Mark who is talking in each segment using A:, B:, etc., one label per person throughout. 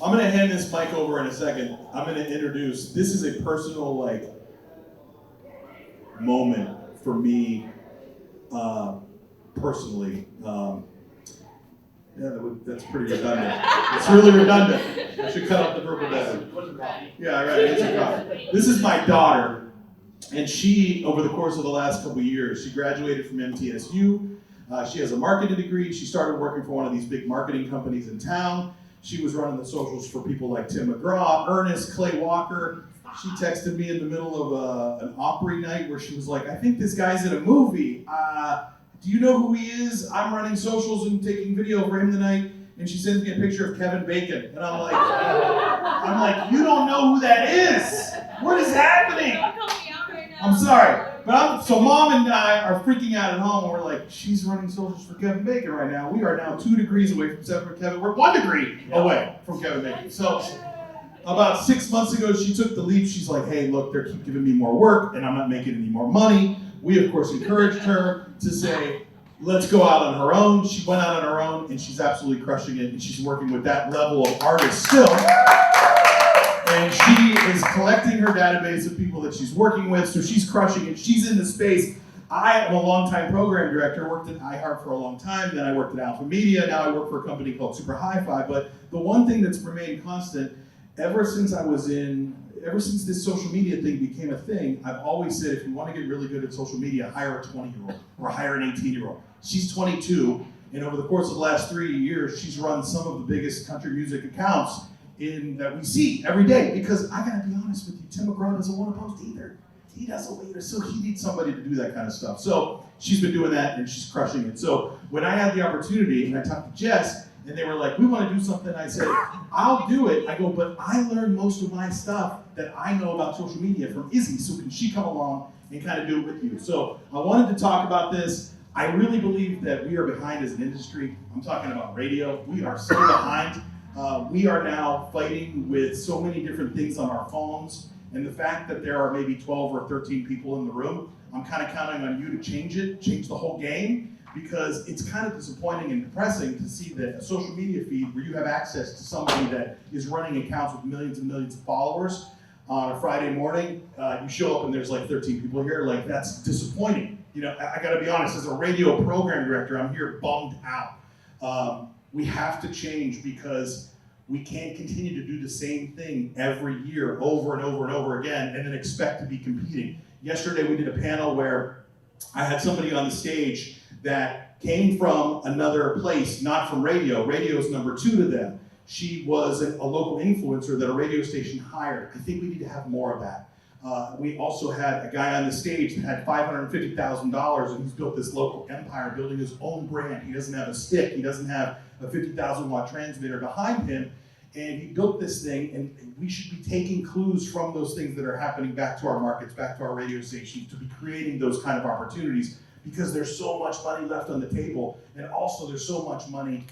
A: I'm gonna hand this mic over in a second. I'm gonna introduce. This is a personal moment for me, uh, personally. Yeah, that's pretty redundant. It's really redundant. I should cut out the verbal data. Yeah, right. It's a coffee. This is my daughter, and she, over the course of the last couple of years, she graduated from MTSU. She has a marketing degree. She started working for one of these big marketing companies in town. She was running the socials for people like Tim McGraw, Ernest, Clay Walker. She texted me in the middle of an Opry night where she was like, I think this guy's in a movie. Do you know who he is? I'm running socials and taking video for him tonight. And she sends me a picture of Kevin Bacon. And I'm like, you don't know who that is. What is happening? I'm sorry. But so mom and I are freaking out at home. And we're like, she's running socials for Kevin Bacon right now. We are now 2 degrees away from separate Kevin. We're 1 degree away from Kevin Bacon. So about 6 months ago, she took the leap. She's like, hey, look, they keep giving me more work and I'm not making any more money. We, of course, encouraged her to say, let's go out on her own. She went out on her own, and she's absolutely crushing it, and she's working with that level of artist still. And she is collecting her database of people that she's working with, so she's crushing it. She's in the space. I am a longtime program director, worked at iHeart for a long time, then I worked at Alpha Media, now I work for a company called Super Hi-Fi, but the one thing that's remained constant, ever since this social media thing became a thing, I've always said if you want to get really good at social media, hire a 20-year-old or hire an 18-year-old. She's 22, and over the course of the last 3 years, she's run some of the biggest country music accounts that we see every day. Because I gotta be honest with you, Tim McGraw doesn't want to post either. He doesn't either, so he needs somebody to do that kind of stuff. So she's been doing that, and she's crushing it. So when I had the opportunity, and I talked to Jess, and they were like, we want to do something. I said, I'll do it. I go, but I learned most of my stuff that I know about social media from Izzy, so can she come along and kind of do it with you? So I wanted to talk about this. I really believe that we are behind as an industry. I'm talking about radio. We are so behind. We are now fighting with so many different things on our phones, and the fact that there are maybe 12 or 13 people in the room, I'm kind of counting on you to change the whole game. Because it's kind of disappointing and depressing to see that a social media feed where you have access to somebody that is running accounts with millions and millions of followers on a Friday morning, you show up and there's like 13 people here, like that's disappointing. You know, I gotta be honest, as a radio program director, I'm here bummed out. We have to change because we can't continue to do the same thing every year over and over and over again and then expect to be competing. Yesterday we did a panel where I had somebody on the stage that came from another place, not from radio. Radio's number 2 to them. She was a local influencer that a radio station hired. I think we need to have more of that. We also had a guy on the stage that had $550,000 and he's built this local empire, building his own brand. He doesn't have a stick. He doesn't have a 50,000 watt transmitter behind him. And he built this thing, and we should be taking clues from those things that are happening back to our markets, back to our radio stations, to be creating those kind of opportunities. Because there's so much money left on the table, and also there's so much money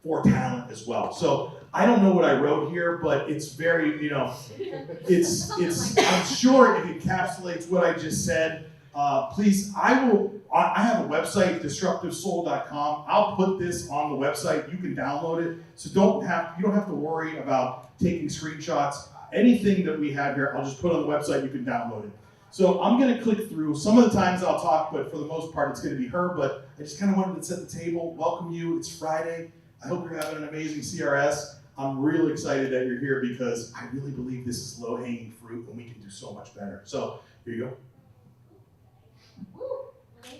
A: for talent as well. So I don't know what I wrote here, but it's very, it's I'm sure it encapsulates what I just said. Please, I have a website, disruptivesoul.com. I'll put this on the website. You can download it. So you don't have to worry about taking screenshots. Anything that we have here, I'll just put on the website. You can download it. So I'm going to click through. Some of the times I'll talk, but for the most part, it's going to be her. But I just kind of wanted to set the table, welcome you. It's Friday. I hope you're having an amazing CRS. I'm really excited that you're here because I really believe this is low-hanging fruit and we can do so much better. So here you go.
B: So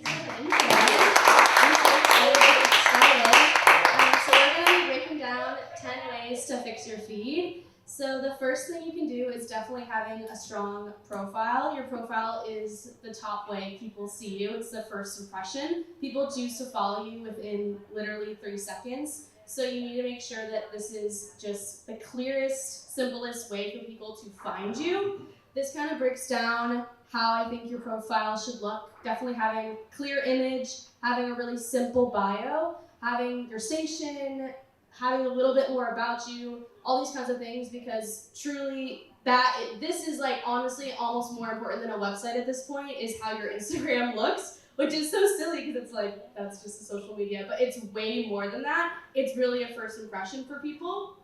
B: we're going to be breaking down 10 ways to fix your feed. So the first thing you can do is definitely having a strong profile. Your profile is the top way people see you. It's the first impression. People choose to follow you within literally 3 seconds. So you need to make sure that this is just the clearest, simplest way for people to find you. This kind of breaks down how I think your profile should look. Definitely having clear image, having a really simple bio, having your station, having a little bit more about you, all these kinds of things, because truly this is like honestly almost more important than a website at this point, is how your Instagram looks, which is so silly because it's like, that's just a social media, but it's way more than that. It's really a first impression for people.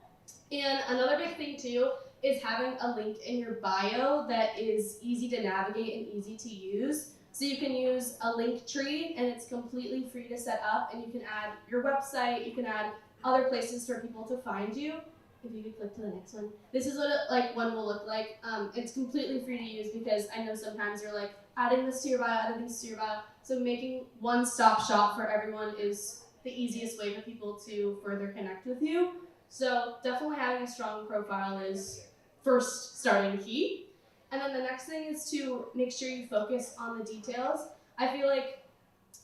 B: And another big thing too is having a link in your bio that is easy to navigate and easy to use. So you can use a link tree and it's completely free to set up, and you can add your website, you can add other places for people to find you. If you could click to the next one. This is what one will look like. It's completely free to use because I know sometimes you're like adding this to your bio, adding this to your bio. So making one-stop shop for everyone is the easiest way for people to further connect with you. So definitely having a strong profile is first starting key. And then the next thing is to make sure you focus on the details. I feel like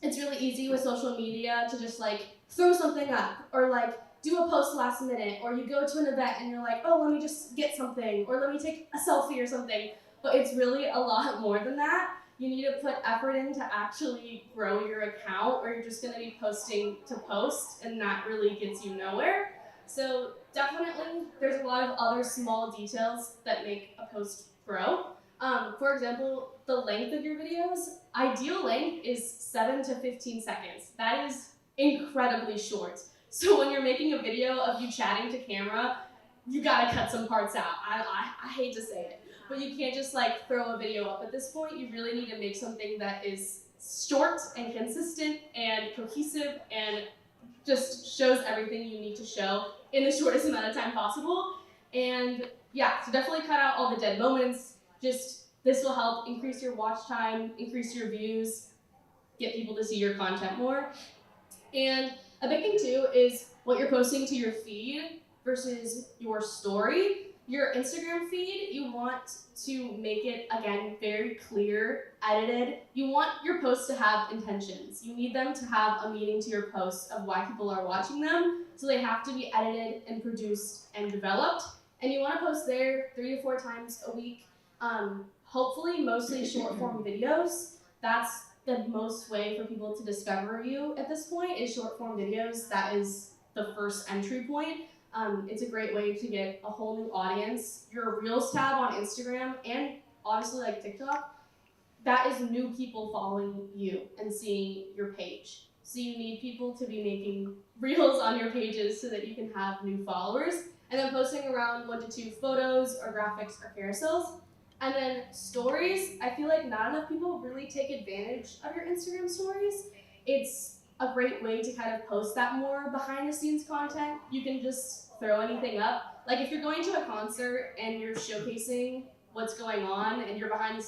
B: it's really easy with social media to just like throw something up or like do a post last minute, or you go to an event and you're like, oh, let me just get something, or let me take a selfie or something. But it's really a lot more than that. You need to put effort in to actually grow your account, or you're just gonna be posting to post, and that really gets you nowhere. So definitely, there's a lot of other small details that make a post grow. For example, the length of your videos, ideal length is 7 to 15 seconds. That is incredibly short. So when you're making a video of you chatting to camera, you gotta cut some parts out. I hate to say it, but you can't just like throw a video up at this point. You really need to make something that is short and consistent and cohesive and just shows everything you need to show in the shortest amount of time possible. And yeah, so definitely cut out all the dead moments. This will help increase your watch time, increase your views, get people to see your content more. And a big thing too is what you're posting to your feed versus your story. Your Instagram feed, you want to make it, again, very clear, edited. You want your posts to have intentions. You need them to have a meaning to your posts of why people are watching them. So they have to be edited and produced and developed. And you want to post there 3 to 4 times a week. Hopefully, mostly short form videos. That's the most way for people to discover you at this point is short form videos. That is the first entry point. It's a great way to get a whole new audience. Your Reels tab on Instagram and obviously like TikTok, that is new people following you and seeing your page. So you need people to be making Reels on your pages so that you can have new followers. And then posting around 1 to 2 photos or graphics or carousels. And then stories, I feel like not enough people really take advantage of your Instagram stories. It's a great way to kind of post that more behind the scenes content. You can just throw anything up. Like if you're going to a concert and you're showcasing what's going on and you're behind the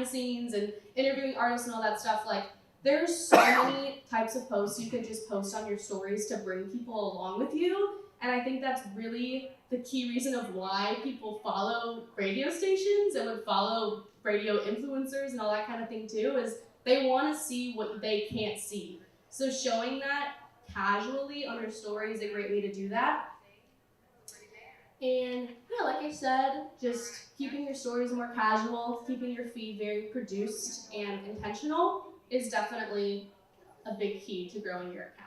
B: scenes and interviewing artists and all that stuff, like there's so many types of posts you could just post on your stories to bring people along with you. And I think that's really the key reason of why people follow radio stations and would follow radio influencers and all that kind of thing too, is they want to see what they can't see. So showing that casually on your story is a great way to do that. And yeah, like I said, just keeping your stories more casual, keeping your feed very produced and intentional is definitely a big key to growing your account.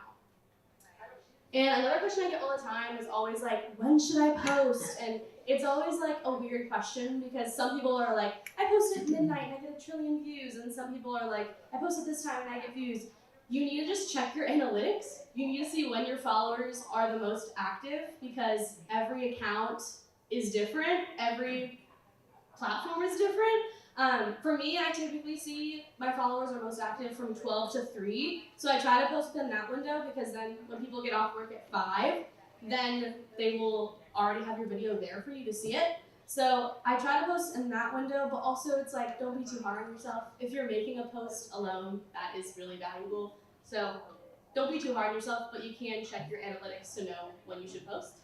B: And another question I get all the time is always like, when should I post? And it's always like a weird question because some people are like, I post at midnight and I get 1 trillion views. And some people are like, I post at this time and I get views. You need to just check your analytics. You need to see when your followers are the most active because every account is different. Every platform is different. For me, I typically see my followers are most active from 12 to 3. So I try to post within that window because then when people get off work at 5, then they will already have your video there for you to see it. So I try to post in that window, but also it's like, don't be too hard on yourself. If you're making a post alone, that is really valuable. So don't be too hard on yourself, but you can check your analytics to know when you should post.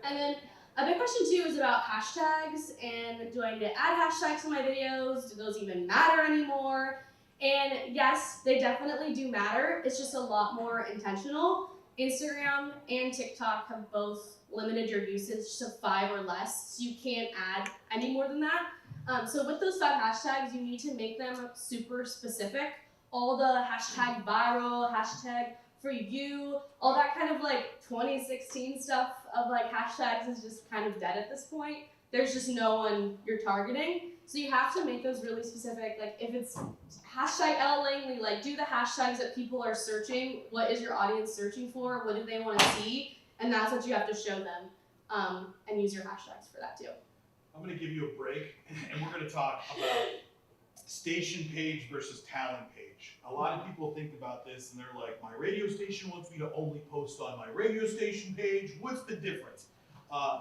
B: And then a big question too is about hashtags and do I need to add hashtags to my videos? Do those even matter anymore? And yes, they definitely do matter. It's just a lot more intentional. Instagram and TikTok have both limited your usage to 5 or less, so you can't add any more than that. So with those 5 hashtags, you need to make them super specific. All the hashtag viral, hashtag for you, all that kind of like 2016 stuff of like hashtags is just kind of dead at this point. There's just no one you're targeting. So you have to make those really specific. Like if it's hashtag Ella Langley, like do the hashtags that people are searching. What is your audience searching for? What do they want to see? And that's what you have to show them. and use your hashtags for that too.
A: I'm going to give you a break, and we're going to talk about station page versus talent page. A lot of people think about this, and they're like, my radio station wants me to only post on my radio station page. What's the difference?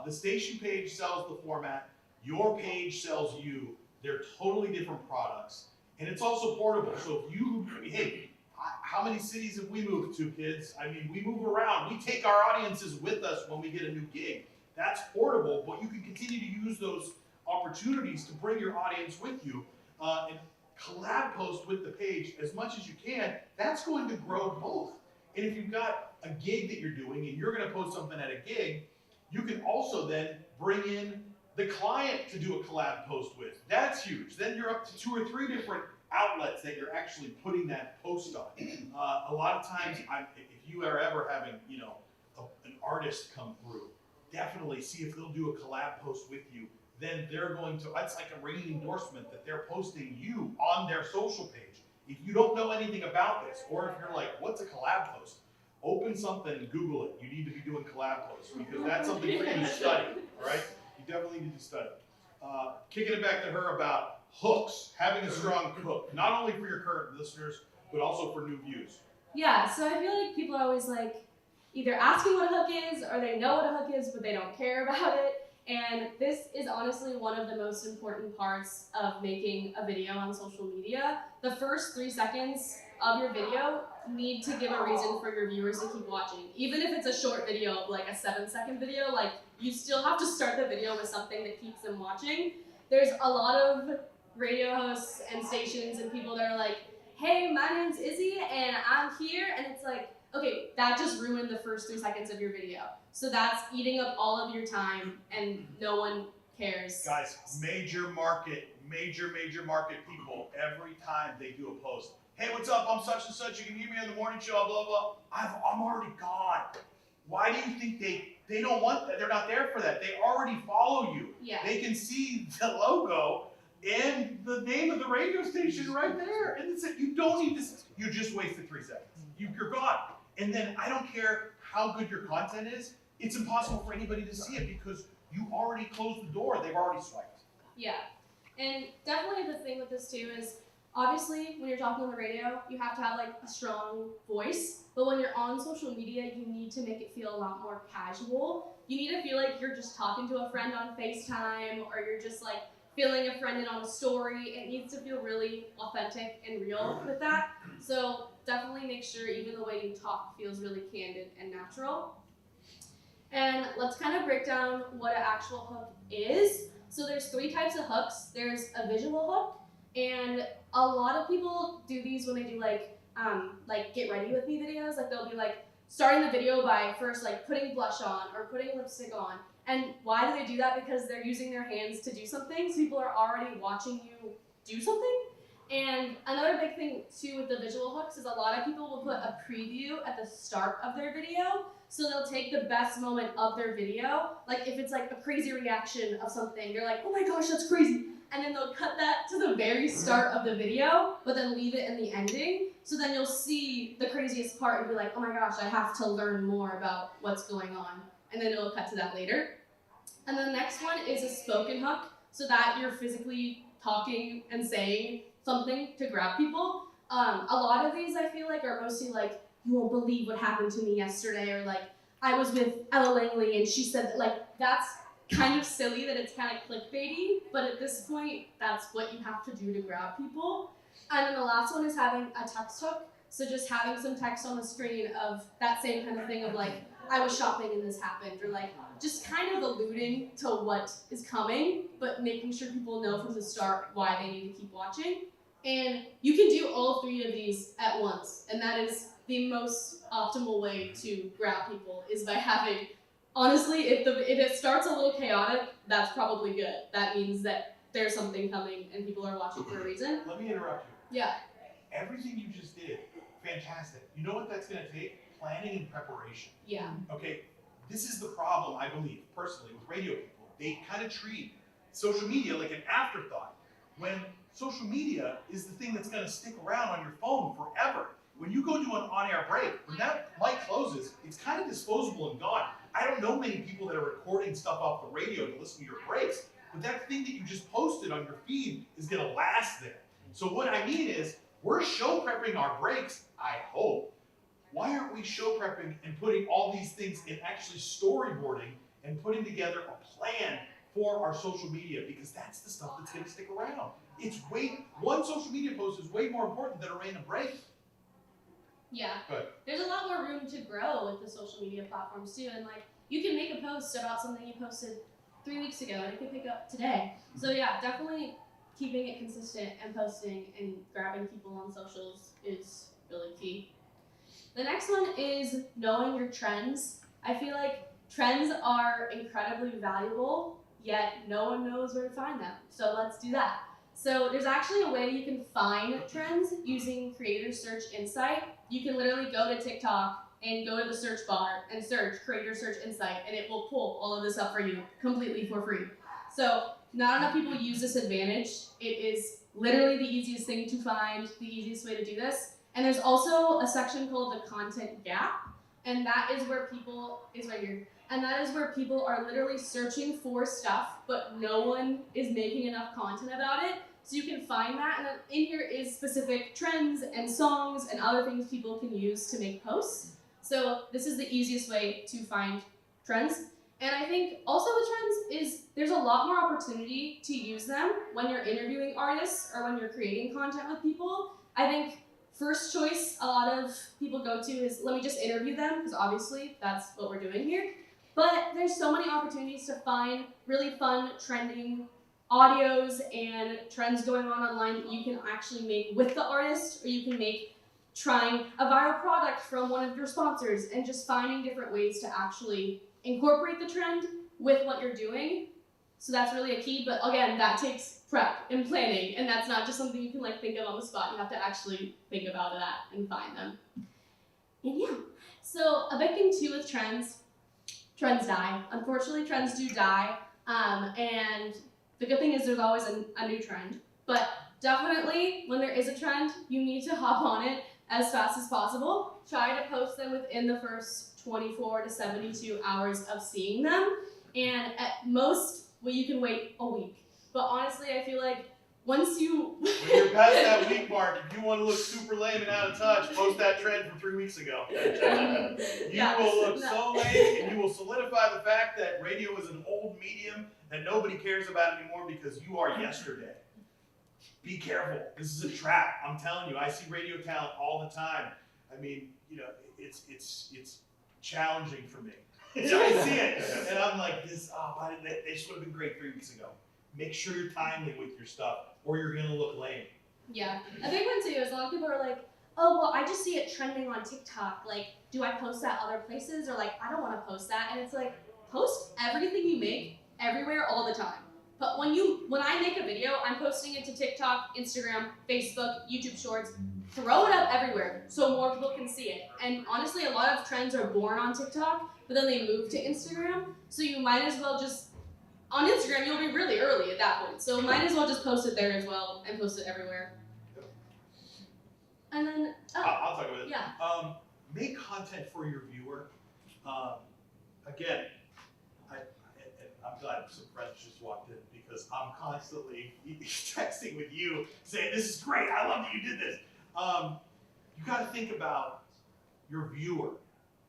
A: The station page sells the format. Your page sells you. They're totally different products. And it's also portable. So if you, hey, how many cities have we moved to, kids? I mean, we move around. We take our audiences with us when we get a new gig. That's portable, but you can continue to use those opportunities to bring your audience with you and collab post with the page as much as you can. That's going to grow both. And if you've got a gig that you're doing and you're going to post something at a gig, you can also then bring in the client to do a collab post with. That's huge. Then you're up to 2 or 3 different outlets that you're actually putting that post on. A lot of times, if you are ever having, an artist come through, definitely see if they'll do a collab post with you. Then they're going to, that's like a ringing endorsement that they're posting you on their social page. If you don't know anything about this, or if you're like, what's a collab post? Open something and Google it. You need to be doing collab posts because that's something for you to study, all right? You definitely need to study. Kicking it back to her about hooks, having a strong hook, not only for your current listeners, but also for new views.
B: Yeah, so I feel like people are always like either asking what a hook is or they know what a hook is, but they don't care about it. And this is honestly one of the most important parts of making a video on social media. The first 3 seconds of your video need to give a reason for your viewers to keep watching. Even if it's a short video of like a 7-second video, like you still have to start the video with something that keeps them watching. There's a lot of radio hosts and stations and people that are like, hey, my name's Izzy and I'm here, and it's like, okay, that just ruined the first 3 seconds of your video. So that's eating up all of your time and no one cares.
A: Guys, major market people, every time they do a post, hey, what's up, I'm such and such, you can hear me on the morning show, blah, blah. I'm already gone. Why do you think they don't want that? They're not there for that. They already follow you.
B: Yeah.
A: They can see the logo and the name of the radio station right there. And it's you don't need this. You just wasted 3 seconds. You're gone. And then I don't care how good your content is. It's impossible for anybody to see it because you already closed the door. They've already swiped.
B: Yeah. And definitely the thing with this too is obviously when you're talking on the radio, you have to have like a strong voice. But when you're on social media, you need to make it feel a lot more casual. You need to feel like you're just talking to a friend on FaceTime, or you're just like filling a friend in on a story. It needs to feel really authentic and real with that. So definitely make sure even the way you talk feels really candid and natural. And let's kind of break down what an actual hook is. So there's 3 types of hooks. There's a visual hook, and a lot of people do these when they do like get ready with me videos. Like they'll be like starting the video by first like putting blush on or putting lipstick on. And why do they do that? Because they're using their hands to do something. So people are already watching you do something. And another big thing too with the visual hooks is a lot of people will put a preview at the start of their video. So they'll take the best moment of their video, like if it's like a crazy reaction of something, you're like, oh my gosh, that's crazy. And then they'll cut that to the very start of the video, but then leave it in the ending. So then you'll see the craziest part and be like, oh my gosh, I have to learn more about what's going on. And then it'll cut to that later. And then the next one is a spoken hook, so that you're physically talking and saying something to grab people. A lot of these I feel like are mostly like, you won't believe what happened to me yesterday, or like, I was with Ella Langley and she said that, like, that's kind of silly that it's kind of clickbaity, but at this point, that's what you have to do to grab people. And then the last one is having a text hook, so just having some text on the screen of that same kind of thing of like, I was shopping and this happened, or like, just kind of alluding to what is coming, but making sure people know from the start why they need to keep watching. And you can do all 3 of these at once, and that is the most optimal way to grab people, is by having, honestly, if it starts a little chaotic, that's probably good. That means that there's something coming and people are watching for a reason.
A: Let me interrupt you.
B: Yeah.
A: Everything you just did, fantastic. You know what that's going to take? Planning and preparation.
B: Yeah.
A: Okay, this is the problem, I believe, personally, with radio people. They kind of treat social media like an afterthought, when social media is the thing that's going to stick around on your phone forever. When you go to an on-air break, when that mic closes, it's kind of disposable and gone. I don't know many people that are recording stuff off the radio to listen to your breaks, but that thing that you just posted on your feed is gonna last there. So what I mean is, we're show prepping our breaks, I hope. Why aren't we show prepping and putting all these things and actually storyboarding and putting together a plan for our social media? Because that's the stuff that's gonna stick around. One social media post is way more important than a random break.
B: Yeah.
A: Good.
B: There's a lot more room to grow with the social media platforms too, and like you can make a post about something you posted 3 weeks ago and it can pick up today. So yeah, definitely keeping it consistent and posting and grabbing people on socials is really key. The next one is knowing your trends. I feel like trends are incredibly valuable, yet no one knows where to find them. So let's do that. So there's actually a way you can find trends using Creator Search Insight. You can literally go to TikTok and go to the search bar and search Creator Search Insight, and it will pull all of this up for you completely for free. So not enough people use this advantage. It is literally the easiest thing to find, the easiest way to do this. And there's also a section called the content gap, and that is where people, is right here, and that is where people are literally searching for stuff, but no one is making enough content about it. So you can find that, and then in here is specific trends and songs and other things people can use to make posts. So this is the easiest way to find trends. And I think also with trends is there's a lot more opportunity to use them when you're interviewing artists or when you're creating content with people. I think first choice a lot of people go to is let me just interview them, because obviously that's what we're doing here. But there's so many opportunities to find really fun, trending audios and trends going on online that you can actually make with the artist, or you can make trying a viral product from one of your sponsors and just finding different ways to actually incorporate the trend with what you're doing. So that's really a key, but again, that takes prep and planning, and that's not just something you can like think of on the spot. You have to actually think about that and find them. And yeah, so a big thing too with trends die. Unfortunately, trends do die, and the good thing is there's always a new trend, but definitely when there is a trend, you need to hop on it as fast as possible. Try to post them within the first 24 to 72 hours of seeing them, and at most, well, you can wait a week. But honestly, I feel like once you...
A: When you're past that week mark, if you want to look super lame and out of touch, post that trend from 3 weeks ago. You will look so lame, and you will solidify the fact that radio is an old medium that nobody cares about anymore because you are yesterday. Be careful. This is a trap. I'm telling you, I see radio talent all the time. I mean, you know, it's challenging for me. I see it, and I'm like, they just would have been great 3 weeks ago. Make sure you're timely with your stuff, or you're gonna look lame.
B: Yeah, a big one too is a lot of people are like, oh, well, I just see it trending on TikTok. Like, do I post that other places? Or like, I don't want to post that. And it's like, post everything you make everywhere all the time. But when I make a video, I'm posting it to TikTok, Instagram, Facebook, YouTube Shorts. Throw it up everywhere so more people can see it. And honestly, a lot of trends are born on TikTok, but then they move to Instagram. So you might as well just, on Instagram, you'll be really early at that point. So might as well just post it there as well and post it everywhere. And then,
A: I'll talk about it.
B: Yeah.
A: Make content for your viewer. Again, I'm glad some friends just walked in because I'm constantly texting with you saying, this is great, I love that you did this. You gotta think about your viewer,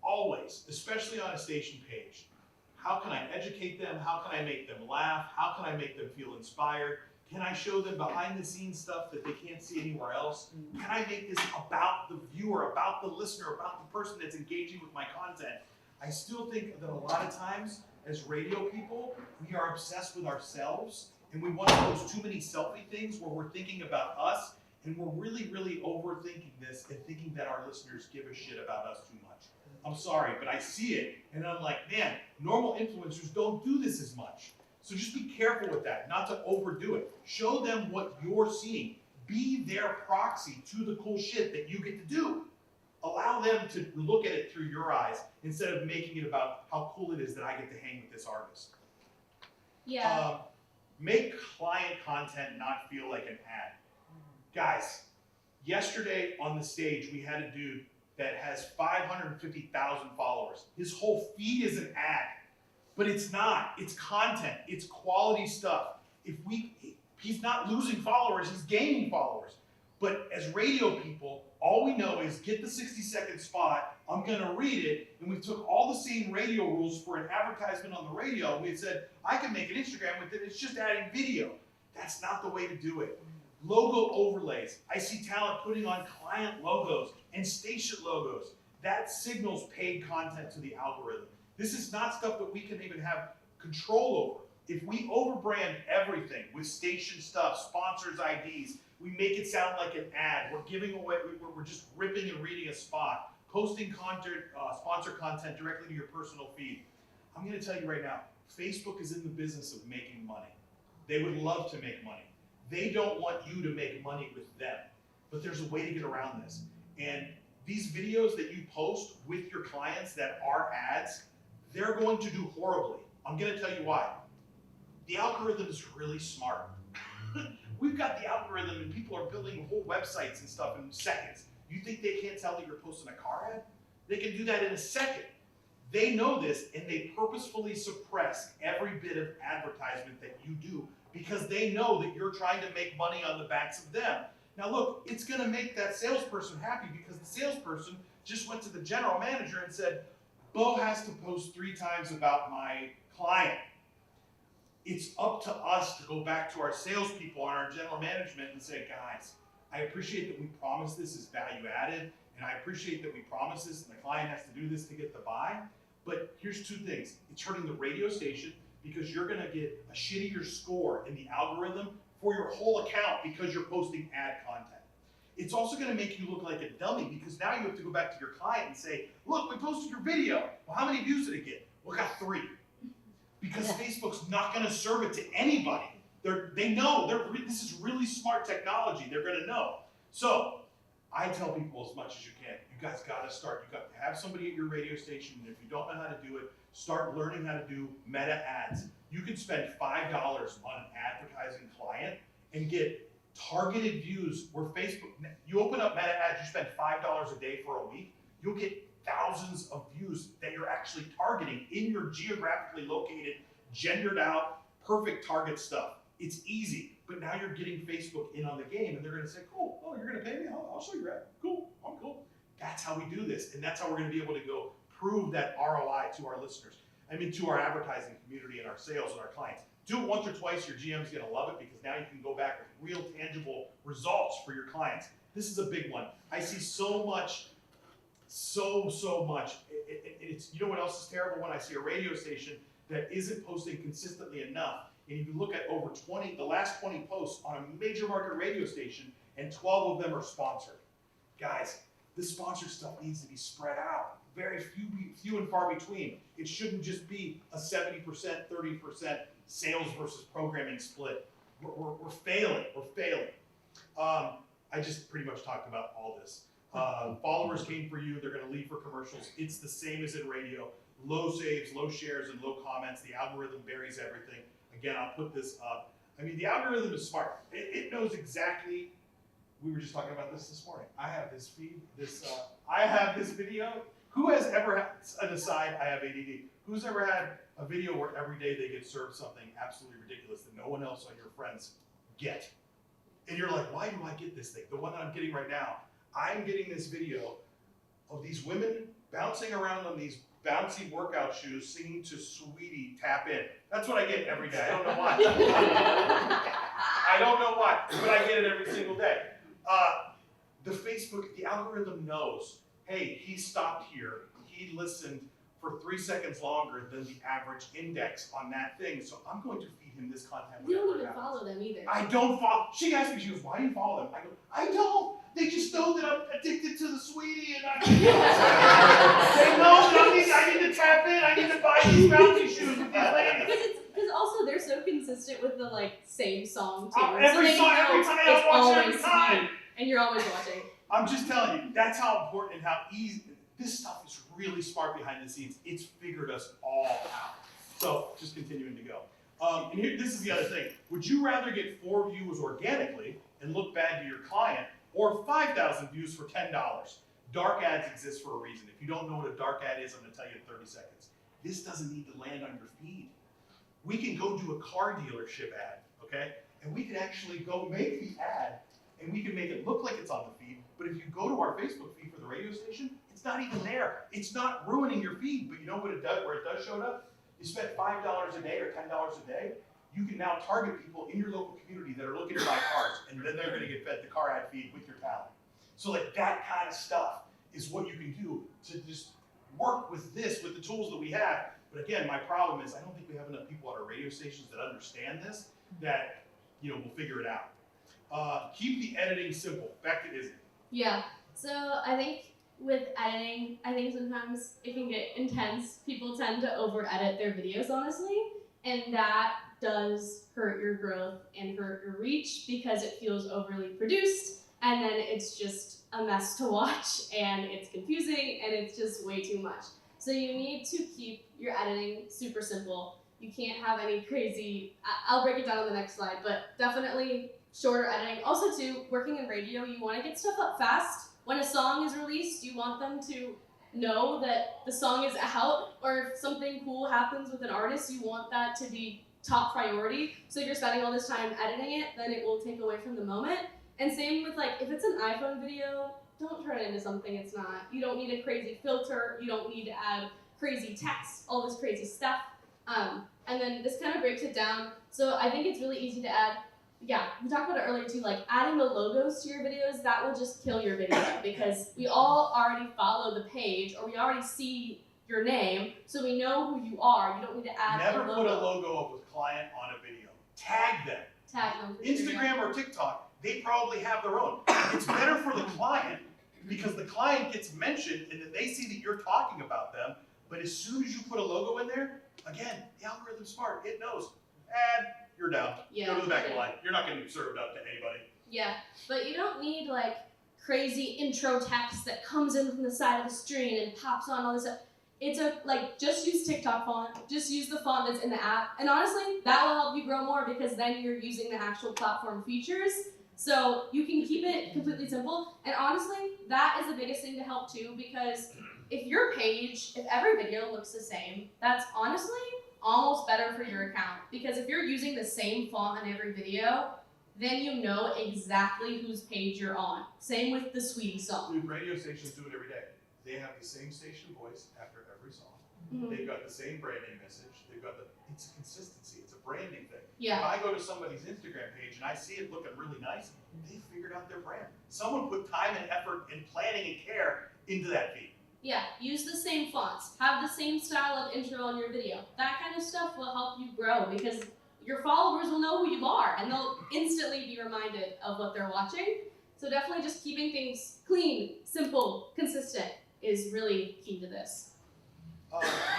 A: always, especially on a station page. How can I educate them? How can I make them laugh? How can I make them feel inspired? Can I show them behind the scenes stuff that they can't see anywhere else? Can I make this about the viewer, about the listener, about the person that's engaging with my content? I still think that a lot of times, as radio people, we are obsessed with ourselves, and we want to post too many selfie things where we're thinking about us, and we're really, really overthinking this and thinking that our listeners give a shit about us too much. I'm sorry, but I see it, and I'm like, man, normal influencers don't do this as much. So just be careful with that, not to overdo it. Show them what you're seeing. Be their proxy to the cool shit that you get to do. Allow them to look at it through your eyes instead of making it about how cool it is that I get to hang with this artist.
B: Yeah.
A: Make client content not feel like an ad. Guys, yesterday on the stage, we had a dude
C: that has 550,000 followers. His whole feed is an ad, but it's not. It's content. It's quality stuff. He's not losing followers, he's gaining followers. But as radio people, all we know is get the 60-second spot, I'm gonna read it, and we took all the same radio rules for an advertisement on the radio, and we had said, I can make an Instagram with it, it's just adding video. That's not the way to do it. Logo overlays. I see talent putting on client logos and station logos. That signals paid content to the algorithm. This is not stuff that we can even have control over. If we overbrand everything with station stuff, sponsors IDs, we make it sound like an ad. We're giving away, we're just ripping and reading a spot, posting content, sponsor content directly to your personal feed. I'm gonna tell you right now, Facebook is in the business of making money. They would love to make money. They don't want you to make money with them, but there's a way to get around this. And these videos that you post with your clients that are ads, they're going to do horribly. I'm gonna tell you why. The algorithm is really smart. We've got the algorithm and people are building whole websites and stuff in seconds. You think they can't tell that you're posting a car ad? They can do that in a second. They know this and they purposefully suppress every bit of advertisement that you do because they know that you're trying to make money on the backs of them. Now look, it's gonna make that salesperson happy because the salesperson just went to the general manager and said, Bo has to post 3 times about my client. It's up to us to go back to our salespeople and our general management and say, guys, I appreciate that we promise this is value added, and I appreciate that we promise this and the client has to do this to get the buy, but here's 2 things. It's hurting the radio station because you're gonna get a shittier score in the algorithm for your whole account because you're posting ad content. It's also gonna make you look like a dummy because now you have to go back to your client and say, look, we posted your video. Well, how many views did it get? Well, it got 3. Because Facebook's not gonna serve it to anybody. They know, this is really smart technology, they're gonna know. So, I tell people as much as you can, you guys gotta start, you got to have somebody at your radio station, and if you don't know how to do it, start learning how to do meta ads. You can spend $5 on an advertising client and get targeted views where Facebook, you open up meta ads, you spend $5 a day for a week, you'll get thousands of views that you're actually targeting in your geographically located, gendered out, perfect target stuff. It's easy, but now you're getting Facebook in on the game and they're gonna say, cool, oh, you're gonna pay me? I'll show you ad. Cool, I'm cool. That's how we do this. And that's how we're gonna be able to go prove that ROI to our listeners. I mean, to our advertising community and our sales and our clients. Do it once or twice, your GM's gonna love it because now you can go back with real tangible results for your clients. This is a big one. I see so much. It's, you know what else is terrible? When I see a radio station that isn't posting consistently enough, and if you look at over the last 20 posts on a major market radio station, and 12 of them are sponsored. Guys, this sponsored stuff needs to be spread out. Very few and far between. It shouldn't just be a 70%, 30% sales versus programming split. We're failing. I just pretty much talked about all this. Followers came for you, they're gonna leave for commercials. It's the same as in radio. Low saves, low shares, and low comments. The algorithm buries everything. Again, I'll put this up. I mean, the algorithm is smart. It knows exactly, we were just talking about this morning. I have this feed, I have this video. Who has ever had, an aside, I have ADD. Who's ever had a video where every day they get served something absolutely ridiculous that no one else on your friends get? And you're like, why do I get this thing? The one that I'm getting right now, I'm getting this video of these women bouncing around on these bouncy workout shoes singing to Sweetie Tap In. That's what I get every day. I don't know why. I don't know why, but I get it every single day. The algorithm knows, hey, he stopped here. He listened for 3 seconds longer than the average index on that thing, so I'm going to feed him this content.
B: You don't even follow them either.
C: I don't follow. She asked me, she goes, why do you follow them? I go, I don't. They just know that I'm addicted to the Sweetie, and they know that I need to tap in. I need to buy these bouncy shoes with these ladies.
B: Because also they're so consistent with the same song too.
C: Every time I watch every time.
B: And you're always watching.
C: I'm just telling you, that's how important and how easy. This stuff is really smart behind the scenes. It's figured us all out. So just continuing to go. And here, this is the other thing. Would you rather get 4 views organically and look bad to your client, or 5,000 views for $10? Dark ads exist for a reason. If you don't know what a dark ad is, I'm gonna tell you in 30 seconds. This doesn't need to land on your feed. We can go do a car dealership ad, okay? And we can actually go make the ad and we can make it look like it's on the feed, but if you go to our Facebook feed for the radio station, it's not even there. It's not ruining your feed, but you know what it does, where it does show up? You spend $5 a day or $10 a day, you can now target people in your local community that are looking to buy cars, and then they're gonna get fed the car ad feed with your talent. So like that kind of stuff is what you can do to just work with this, with the tools that we have. But again, my problem is I don't think we have enough people at our radio stations that understand this, that we'll figure it out. Keep the editing simple. Back to Izzy.
B: Yeah, so I think with editing, I think sometimes it can get intense. People tend to over-edit their videos, honestly, and that does hurt your growth and hurt your reach because it feels overly produced, and then it's just a mess to watch, and it's confusing, and it's just way too much. So you need to keep your editing super simple. You can't have any crazy, I'll break it down on the next slide, but definitely shorter editing. Also too, working in radio, you want to get stuff up fast. When a song is released, you want them to know that the song is out, or if something cool happens with an artist, you want that to be top priority. So if you're spending all this time editing it, then it will take away from the moment. And same with if it's an iPhone video, don't turn it into something it's not. You don't need a crazy filter, you don't need to add crazy text, all this crazy stuff. And then this kind of breaks it down. So I think it's really easy to add, we talked about it earlier too, adding the logos to your videos, that will just kill your video because we all already follow the page or we already see your name, so we know who you are. You don't need to add
C: Never
B: a logo.
C: put a logo up with client on a video. Tag them.
B: Tag them.
C: Instagram or TikTok, they probably have their own. It's better for the client because the client gets mentioned and then they see that you're talking about them. But as soon as you put a logo in there, again, the algorithm's smart. It knows. Ad, you're down. Go to the back of the line. You're not going to be served up to anybody.
B: Yeah, but you don't need crazy intro text that comes in from the side of the screen and pops on all this stuff. It's just use TikTok font. Just use the font that's in the app. And honestly, that will help you grow more because then you're using the actual platform features. So you can keep it completely simple. And honestly, that is the biggest thing to help too, because if your page, if every video looks the same, that's honestly almost better for your account. Because if you're using the same font in every video, then you know exactly whose page you're on. Same with the Sweetie song.
C: Dude, radio stations do it every day. They have the same station voice after every song. Mm-hmm. They've got the same branding message. It's a consistency. It's a branding thing.
B: Yeah.
C: If I go to somebody's Instagram page and I see it looking really nice, they figured out their brand. Someone put time and effort and planning and care into that feed.
B: Yeah, use the same fonts. Have the same style of intro on your video. That kind of stuff will help you grow because your followers will know who you are and they'll instantly be reminded of what they're watching. So definitely just keeping things clean, simple, consistent is really key to this.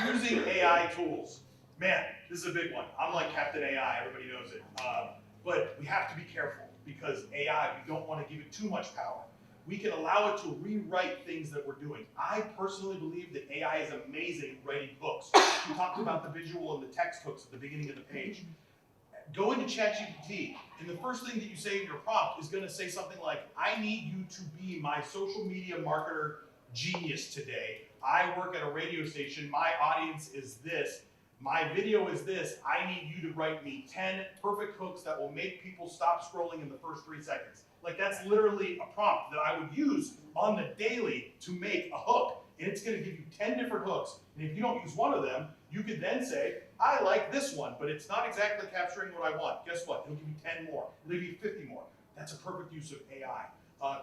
C: Using AI tools. Man, this is a big one. I'm like Captain AI, everybody knows it. But we have to be careful because AI, we don't want to give it too much power. We can allow it to rewrite things that we're doing. I personally believe that AI is amazing at writing hooks. We talked about the visual and the text hooks at the beginning of the page. Go into ChatGPT, and the first thing that you say in your prompt is going to say something like, I need you to be my social media marketer genius today. I work at a radio station. My audience is this. My video is this. I need you to write me 10 perfect hooks that will make people stop scrolling in the first 3 seconds. That's literally a prompt that I would use on the daily to make a hook. And it's going to give you 10 different hooks. And if you don't use one of them, you could then say, I like this one, but it's not exactly capturing what I want. Guess what? It'll give you 10 more. It'll give you 50 more. That's a perfect use of AI.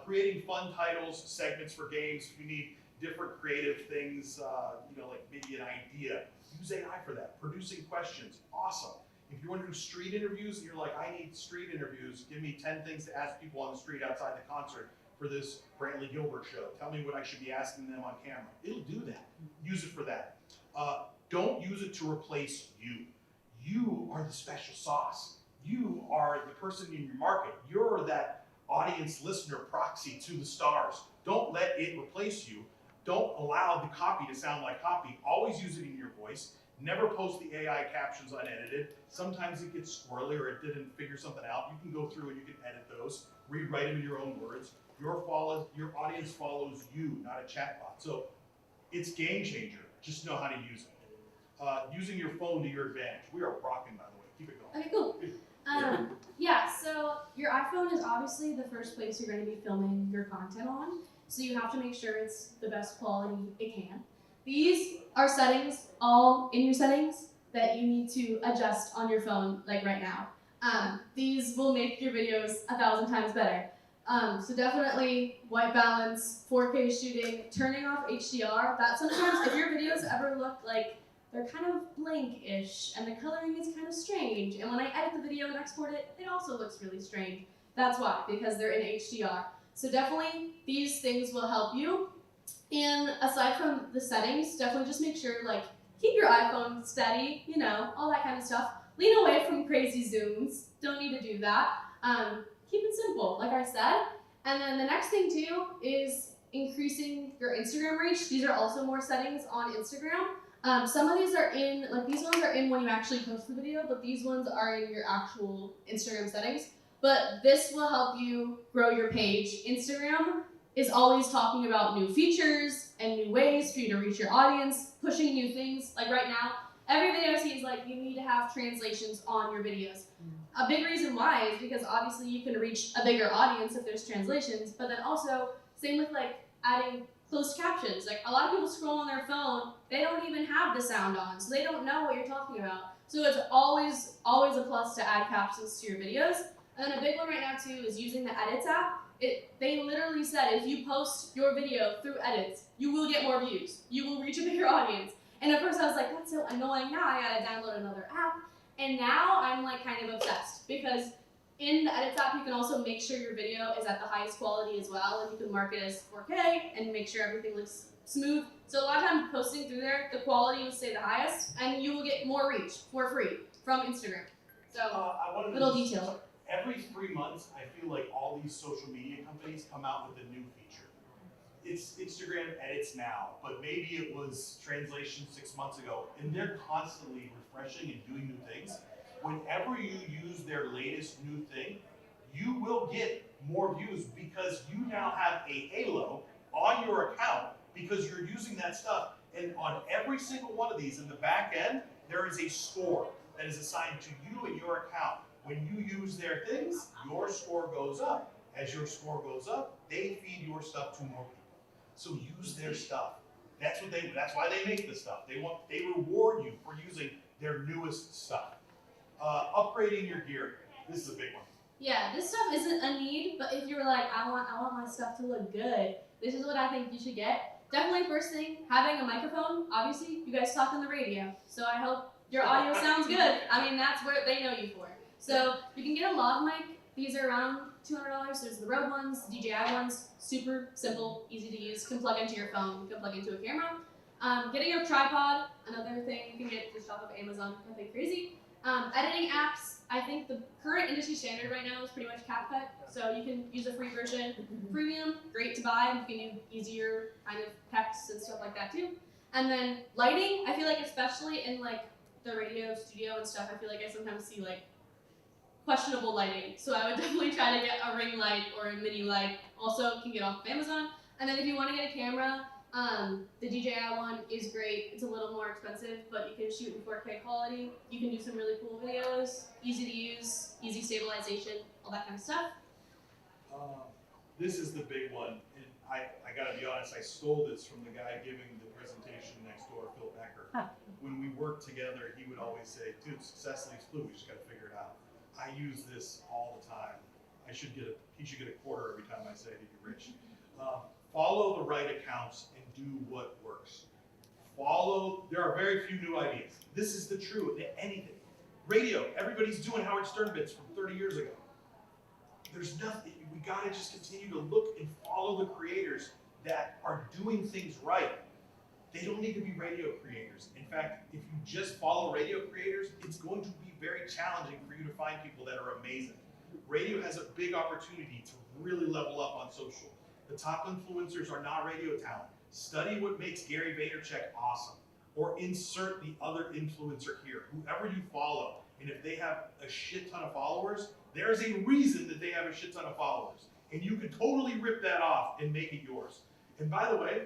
C: Creating fun titles, segments for games. If you need different creative things, maybe an idea, use AI for that. Producing questions, awesome. If you want to do street interviews and you're like, I need street interviews, give me 10 things to ask people on the street outside the concert for this Brantley Gilbert show. Tell me what I should be asking them on camera. It'll do that. Use it for that. Don't use it to replace you. You are the special sauce. You are the person in your market. You're that audience listener proxy to the stars. Don't let it replace you. Don't allow the copy to sound like copy. Always use it in your voice. Never post the AI captions unedited. Sometimes it gets squirrely or it didn't figure something out. You can go through and you can edit those, rewrite them in your own words. Your audience follows you, not a chatbot. So it's game changer. Just know how to use it. Using your phone to your advantage. We are rocking, by the way. Keep it going.
B: Okay, cool. Yeah, so your iPhone is obviously the first place you're going to be filming your content on. So you have to make sure it's the best quality it can. These are settings, all in your settings, that you need to adjust on your phone, like right now. These will make your videos 1,000 times better. So definitely white balance, 4K shooting, turning off HDR. That sometimes, if your videos ever look like they're kind of blank-ish and the coloring is kind of strange, and when I edit the video and export it, it also looks really strange. That's why, because they're in HDR. So definitely these things will help you. And aside from the settings, definitely just make sure, like, keep your iPhone steady, you know, all that kind of stuff. Lean away from crazy zooms. Don't need to do that. Keep it simple, like I said. And then the next thing too is increasing your Instagram reach. These are also more settings on Instagram. Some of these are in, like these ones are in when you actually post the video, but these ones are in your actual Instagram settings. But this will help you grow your page. Instagram is always talking about new features and new ways for you to reach your audience, pushing new things. Like right now, every video I see is like, you need to have translations on your videos. A big reason why is because obviously you can reach a bigger audience if there's translations, but then also, same with like adding closed captions. Like a lot of people scroll on their phone, they don't even have the sound on, so they don't know what you're talking about. So it's always a plus to add captions to your videos. And then a big one right now too is using the Edits app. They literally said if you post your video through Edits, you will get more views. You will reach a bigger audience. And at first I was like, that's so annoying. Now I gotta download another app. And now I'm like kind of obsessed because in the Edits app, you can also make sure your video is at the highest quality as well. And you can mark it as 4K and make sure everything looks smooth. So a lot of times posting through there, the quality will stay the highest and you will get more reach for free from Instagram. So little detail.
C: Every 3 months, I feel like all these social media companies come out with a new feature. It's Instagram Edits now, but maybe it was translation 6 months ago, and they're constantly refreshing and doing new things. Whenever you use their latest new thing, you will get more views because you now have a halo on your account because you're using that stuff. And on every single one of these in the back end, there is a score that is assigned to you and your account. When you use their things, your score goes up. As your score goes up, they feed your stuff to more people. So use their stuff. That's why they make this stuff. They reward you for using their newest stuff. Upgrading your gear. This is a big one.
B: Yeah, this stuff isn't a need, but if you're like, I want my stuff to look good, this is what I think you should get. Definitely first thing, having a microphone. Obviously, you guys talk on the radio, so I hope your audio sounds good. I mean, that's what they know you for. So you can get a lav mic. These are around $200. There's the Rode ones, DJI ones. Super simple, easy to use. Can plug into your phone. You can plug into a camera. Getting a tripod, another thing you can get just off of Amazon. Nothing crazy. Editing apps. I think the current industry standard right now is pretty much CapCut. So you can use a free version. Premium, great to buy. You can do easier kind of text and stuff like that too. And then lighting. I feel like especially in like the radio studio and stuff, I feel like I sometimes see like questionable lighting. So I would definitely try to get a ring light or a mini light. Also can get off of Amazon. And then if you want to get a camera, the DJI one is great. It's a little more expensive, but you can shoot in 4K quality. You can do some really cool videos, easy to use, easy stabilization, all that kind of stuff.
C: This is the big one, and I gotta be honest, I stole this from the guy giving the presentation next door, Phil Becker. When we worked together, he would always say, dude, success leaves clue, we just gotta figure it out. I use this all the time. He should get a quarter every time I say he'd be rich. Follow the right accounts and do what works. There are very few new ideas. This is the truth, anything. Radio, everybody's doing Howard Stern bits from 30 years ago. There's nothing, we gotta just continue to look and follow the creators that are doing things right. They don't need to be radio creators. In fact, if you just follow radio creators, it's going to be very challenging for you to find people that are amazing. Radio has a big opportunity to really level up on social. The top influencers are not radio talent. Study what makes Gary Vaynerchuk awesome. or insert the other influencer here, whoever you follow. And if they have a shit ton of followers, there's a reason that they have a shit ton of followers. And you can totally rip that off and make it yours. And by the way,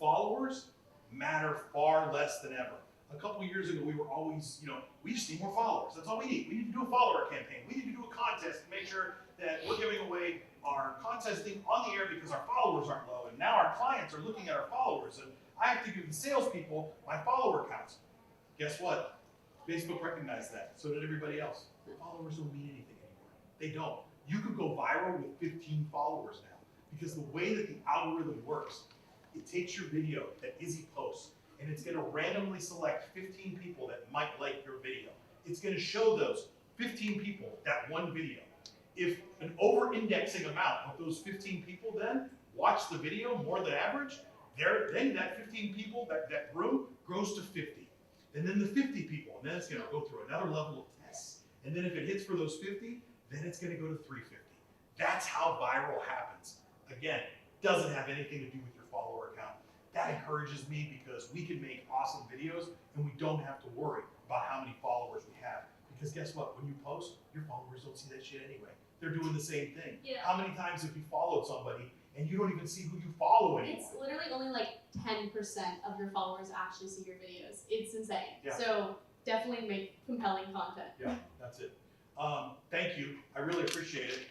C: followers matter far less than ever. A couple years ago, we were always, we just need more followers. That's all we need. We need to do a follower campaign. We need to do a contest to make sure that we're giving away our contesting on the air because our followers aren't low. And now our clients are looking at our followers. And I have to give the salespeople my follower counts. Guess what? Facebook recognized that. So did everybody else. Followers don't mean anything anymore. They don't. You could go viral with 15 followers now because the way that the algorithm works, it takes your video that Izzy posts and it's going to randomly select 15 people that might like your video. It's going to show those 15 people that one video. If an over-indexing amount of those 15 people then watch the video more than average, then that 15 people, that room grows to 50. And then the 50 people, and then it's going to go through another level of tests. And then if it hits for those 50, then it's going to go to 350. That's how viral happens. Again, doesn't have anything to do with your follower count. That encourages me because we can make awesome videos and we don't have to worry about how many followers we have. Because guess what? When you post, your followers don't see that shit anyway. They're doing the same thing.
B: Yeah.
C: How many times have you followed somebody and you don't even see who you follow anymore?
B: It's literally only like 10% of your followers actually see your videos. It's insane.
C: Yeah.
B: So definitely make compelling content.
C: Yeah, that's it. Thank you. I really appreciate it.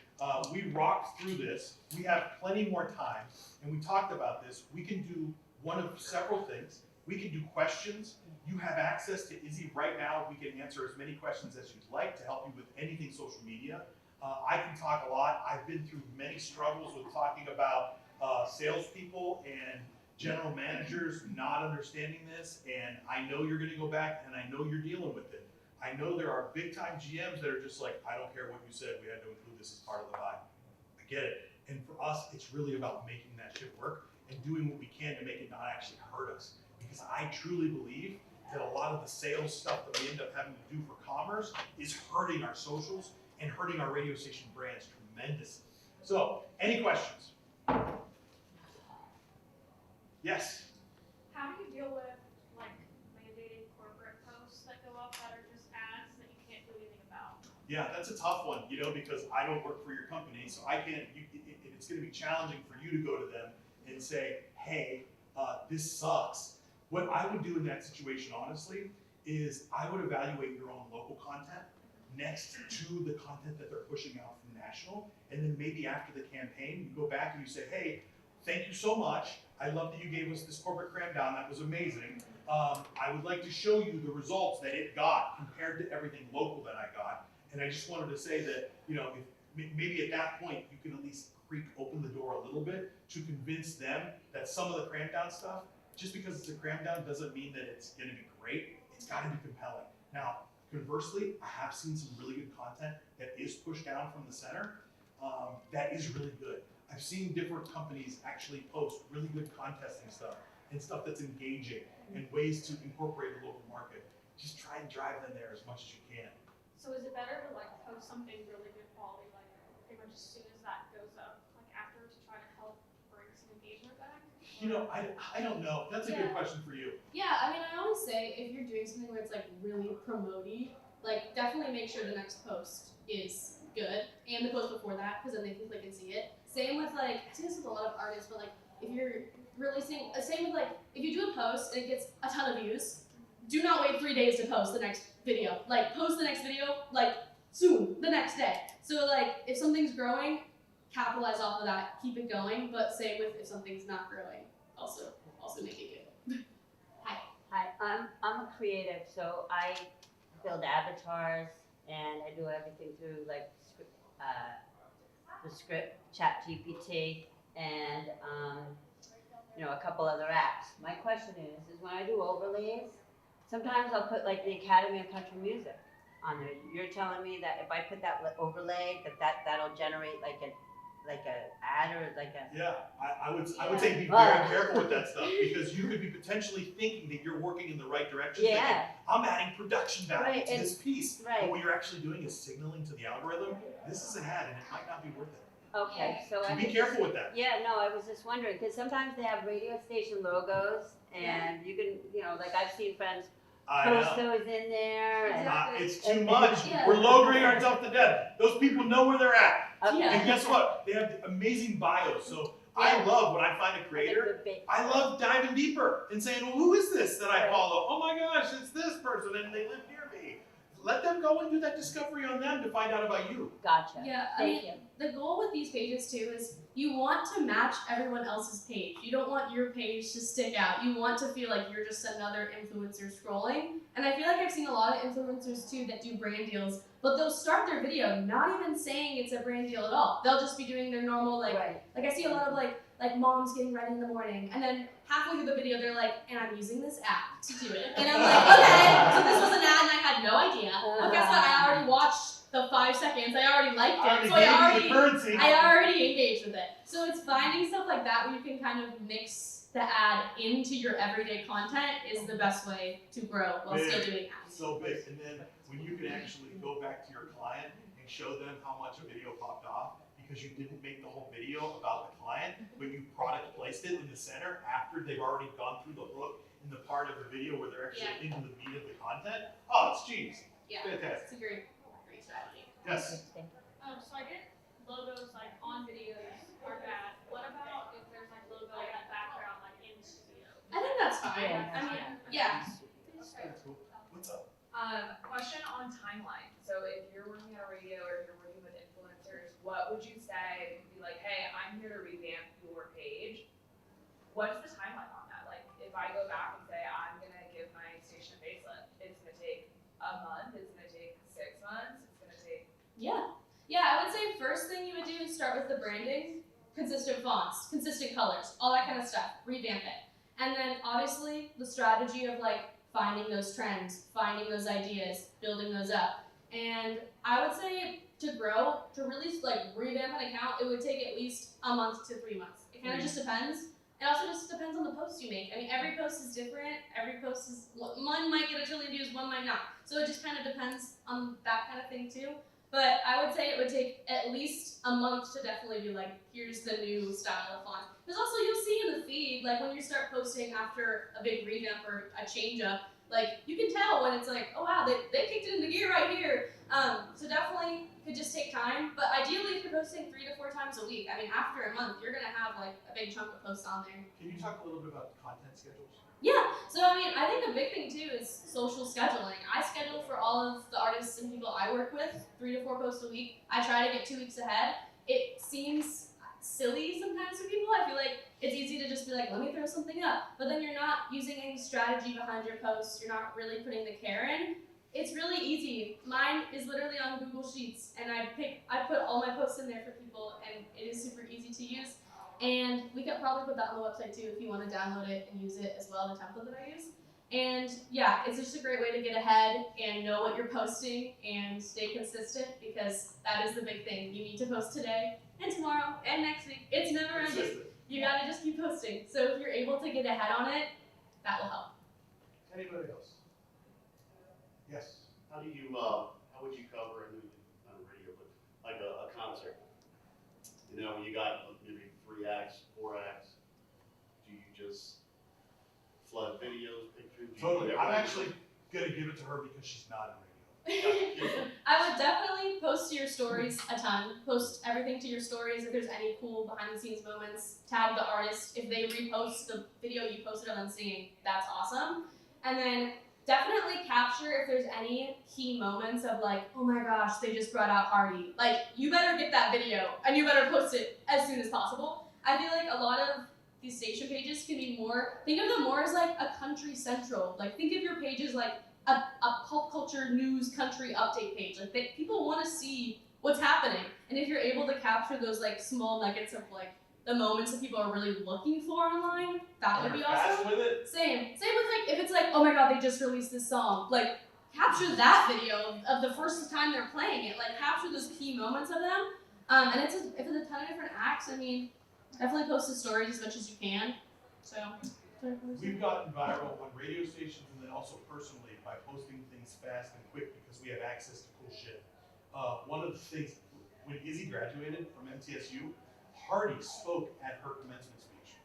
C: We rocked through this. We have plenty more time, and we talked about this. We can do one of several things. We can do questions. You have access to Izzy right now. We can answer as many questions as you'd like to help you with anything social media. I can talk a lot. I've been through many struggles with talking about salespeople and general managers not understanding this, and I know you're going to go back, and I know you're dealing with it. I know there are big-time GMs that are just like, I don't care what you said, we had to include this as part of the buy. I get it. And for us, it's really about making that shit work and doing what we can to make it not actually hurt us. Because I truly believe that a lot of the sales stuff that we end up having to do for commerce is hurting our socials and hurting our radio station brands tremendously. So, any questions? Yes?
D: How do you deal with like mandated corporate posts that go up that are just ads that you can't do anything about?
C: Yeah, that's a tough one, because I don't work for your company, so I can't, it's gonna be challenging for you to go to them and say, hey, this sucks. What I would do in that situation, honestly, is I would evaluate your own local content next to the content that they're pushing out from national, and then maybe after the campaign, you go back and you say, hey, thank you so much. I love that you gave us this corporate cram down. That was amazing. I would like to show you the results that it got compared to everything local that I got. And I just wanted to say that, if maybe at that point you can at least open the door a little bit to convince them that some of the cram down stuff, just because it's a cram down doesn't mean that it's going to be great. It's got to be compelling. Now, conversely, I have seen some really good content that is pushed down from the center that is really good. I've seen different companies actually post really good contesting stuff and stuff that's engaging and ways to incorporate the local market. Just try and drive them there as much as you can.
D: So is it better to like post something really good quality like pretty much as soon as that goes up, like after, to try to help bring some engagement back?
C: I don't know. That's a good question for you.
B: Yeah, I mean, I always say if you're doing something where it's like really promoty, like definitely make sure the next post is good and the post before that, because then they can click and see it. Same with like, I see this with a lot of artists, but like if you're releasing, same with like, if you do a post and it gets a ton of views, do not wait 3 days to post the next video. Like post the next video like soon, the next day. So like if something's growing, capitalize off of that, keep it going, but same with if something's not growing, also make it good.
E: Hi, I'm a creative, so I build avatars and I do everything through like the script, ChatGPT, and a couple other apps. My question is when I do overlays, sometimes I'll put like the Academy of Country Music on there. You're telling me that if I put that overlay, that'll generate like a ad or like a.
C: Yeah, I would say be very careful with that stuff because you could be potentially thinking that you're working in the right direction.
E: Yeah.
C: Thinking, I'm adding production value to this piece.
E: Right.
C: But what you're actually doing is signaling to the algorithm, this is an ad and it might not be worth it.
E: Okay, so I
C: So be
E: was
C: careful with that.
E: Yeah, no, I was just wondering, because sometimes they have radio station logos, and you can, like I've seen friends
C: I
E: post
C: know.
E: those in there. And,
B: Exactly.
C: It's too much.
B: Yeah.
C: We're lowering ourselves to death. Those people know where they're at.
E: okay.
B: Yeah.
C: And guess what? They have amazing bios. So I
E: Yeah.
C: love when I find a
E: Like
C: creator,
E: the ba-
C: I love diving deeper and saying, well, who is this that I
E: Right.
C: follow? Oh my gosh, it's this person and they live near me. Let them go and do that discovery on them to find out about you.
E: Gotcha.
B: Yeah, I
E: Thank
B: mean, the goal with these pages too is you want to match everyone else's page. You don't want your page to stick out. You want to feel like you're just another influencer scrolling. And I feel like I've seen a lot of influencers too that do brand deals, but they'll start their video not even saying it's a brand deal at all. They'll just be doing their normal
E: Right.
B: like I see a lot of like moms getting ready in the morning, and then halfway through the video they're like, and I'm using this app to do it. And I'm like, okay, so this was an ad and I had no idea. But guess what? I already watched the 5 seconds. I already liked it. So
C: gave you the currency.
B: I already engaged with it. So it's finding stuff like that where you can kind of mix the ad into your everyday content is the best way to grow while still doing ads.
C: So big. And then when you can actually go back to your client and show them how much a video popped off because you didn't make the whole video about the client, but you product placed it in the center after they've already gone through the hook in the part of the video where they're actually into the meat of the content. Oh, it's genius.
B: Yeah,
C: Fantastic.
B: it's a great strategy.
C: Yes.
E: Thank you.
D: So I get logos like on videos are bad. What about if there's like logo in the background like in studio?
B: I think that's fine.
E: Yeah.
B: I mean, yeah.
C: That's cool. What's up?
F: Question on timeline. So if you're working on a radio or if you're working with influencers, what would you say would be like, hey, I'm here to revamp your page. What's the timeline on that? Like if I go back and say I'm gonna give my station a facelift, it's gonna take a month, it's gonna take 6 months, it's gonna take
B: Yeah. Yeah, I would say first thing you would do is start with the branding, consistent fonts, consistent colors, all that kind of stuff. Revamp it. And then obviously the strategy of like finding those trends, finding those ideas, building those up. And I would say to grow, to really like revamp an account, it would take at least a month to 3 months. It kind of just depends. It also just depends on the post you make. I mean, every post is different. Every post is, one might get a trillion views, one might not. So it just kind of depends on that kind of thing too. But I would say it would take at least a month to definitely be like, here's the new style of font. Because also you'll see in the feed, like when you start posting after a big revamp or a change up, like you can tell when it's like, oh wow, they kicked it into gear right here. So definitely could just take time. But ideally if you're posting 3 to 4 times a week, I mean after a month, you're gonna have like a big chunk of posts on there.
C: Can you talk a little bit about content schedules?
B: Yeah, so I mean, I think a big thing too is social scheduling. I schedule for all of the artists and people I work with 3 to 4 posts a week. I try to get 2 weeks ahead. It seems silly sometimes for people. I feel like it's easy to just be like, let me throw something up. But then you're not using any strategy behind your posts. You're not really putting the care in. It's really easy. Mine is literally on Google Sheets, and I put all my posts in there for people, and it is super easy to use. And we could probably put that on the website too if you want to download it and use it as well, the template that I use. And yeah, it's just a great way to get ahead and know what you're posting and stay consistent because that is the big thing. You need to post today and tomorrow and next week. It's never ending.
C: Consistent.
B: You gotta just keep posting. So if you're able to get ahead on it, that will help.
C: Anybody else? Yes.
G: How would you cover, not a radio, but like a concert? You know, when you got maybe 3 acts, 4 acts, do you just flood videos, pictures? Do you
C: Totally.
G: do
C: I'm
G: everything?
C: actually gonna give it to her because she's not in radio.
B: I would definitely post to your stories a ton. Post everything to your stories if there's any cool behind the scenes moments. Tag the artist. If they repost the video you posted of them singing, that's awesome. And then definitely capture if there's any key moments of like, oh my gosh, they just brought out Hardy. Like, you better get that video and you better post it as soon as possible. I feel like a lot of these station pages can be more, think of them more as like a country central. Like, think of your pages like a pop culture news country update page. Like, people want to see what's happening. And if you're able to capture those like small nuggets of like the moments that people are really looking for online, that would be
C: You're fast
B: awesome.
C: with it.
B: Same with like, if it's like, oh my god, they just released this song. Like, capture that video of the first time they're playing it. Like, capture those key moments of them. And if it's a ton of different acts, I mean, definitely post the stories as much as you can. So,
C: We've gotten viral on radio stations and then also personally by posting things fast and quick because we have access to cool shit. One of the things, when Izzy graduated from MTSU, Hardy spoke at her commencement speech.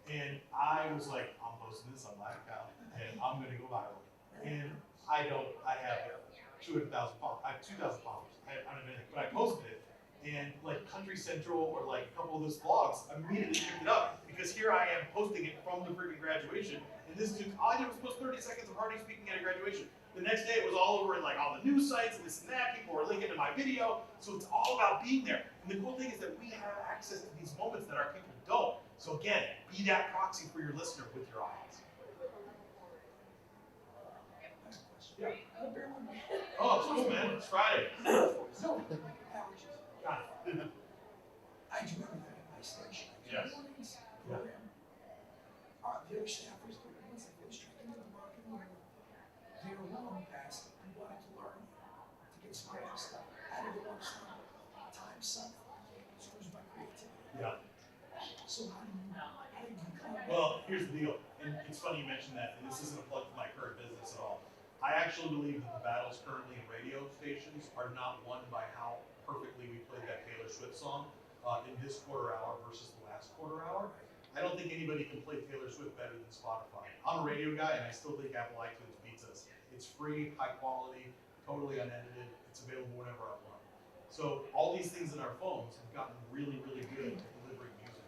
C: And I was like, I'm posting this on my account and I'm gonna go viral. And I have 200,000 followers, I have 2,000 followers. I don't know anything, but I posted it. And like Country Central or like a couple of those blogs immediately picked it up because here I am posting it from the freaking graduation. And this dude, all I did was post 30 seconds of Hardy speaking at a graduation. The next day it was all over in like all the news sites and this and that. People were linking to my video. So it's all about being there. And the cool thing is that we have access to these moments that our people don't. So again, be that proxy for your listener with your audience. Yeah. Oh, it's cool, man. It's Friday.
H: So,
C: Got it.
H: I do everything at my station. I do
C: Yes.
H: mornings, program. The other staffers, once they finish training in the marketing room, they're long past and wanting to learn to get smart at stuff. How to get on stuff. Time suck. Screws my creativity.
C: Yeah.
H: So how do you become?
C: Well, here's the deal, and it's funny you mentioned that, and this isn't a plug for my current business at all. I actually believe that the battles currently in radio stations are not won by how perfectly we played that Taylor Swift song in this quarter hour versus the last quarter hour. I don't think anybody can play Taylor Swift better than Spotify. I'm a radio guy, and I still think Apple iTunes beats us. It's free, high quality, totally unedited. It's available whenever I want. So all these things in our phones have gotten really, really good at delivering music.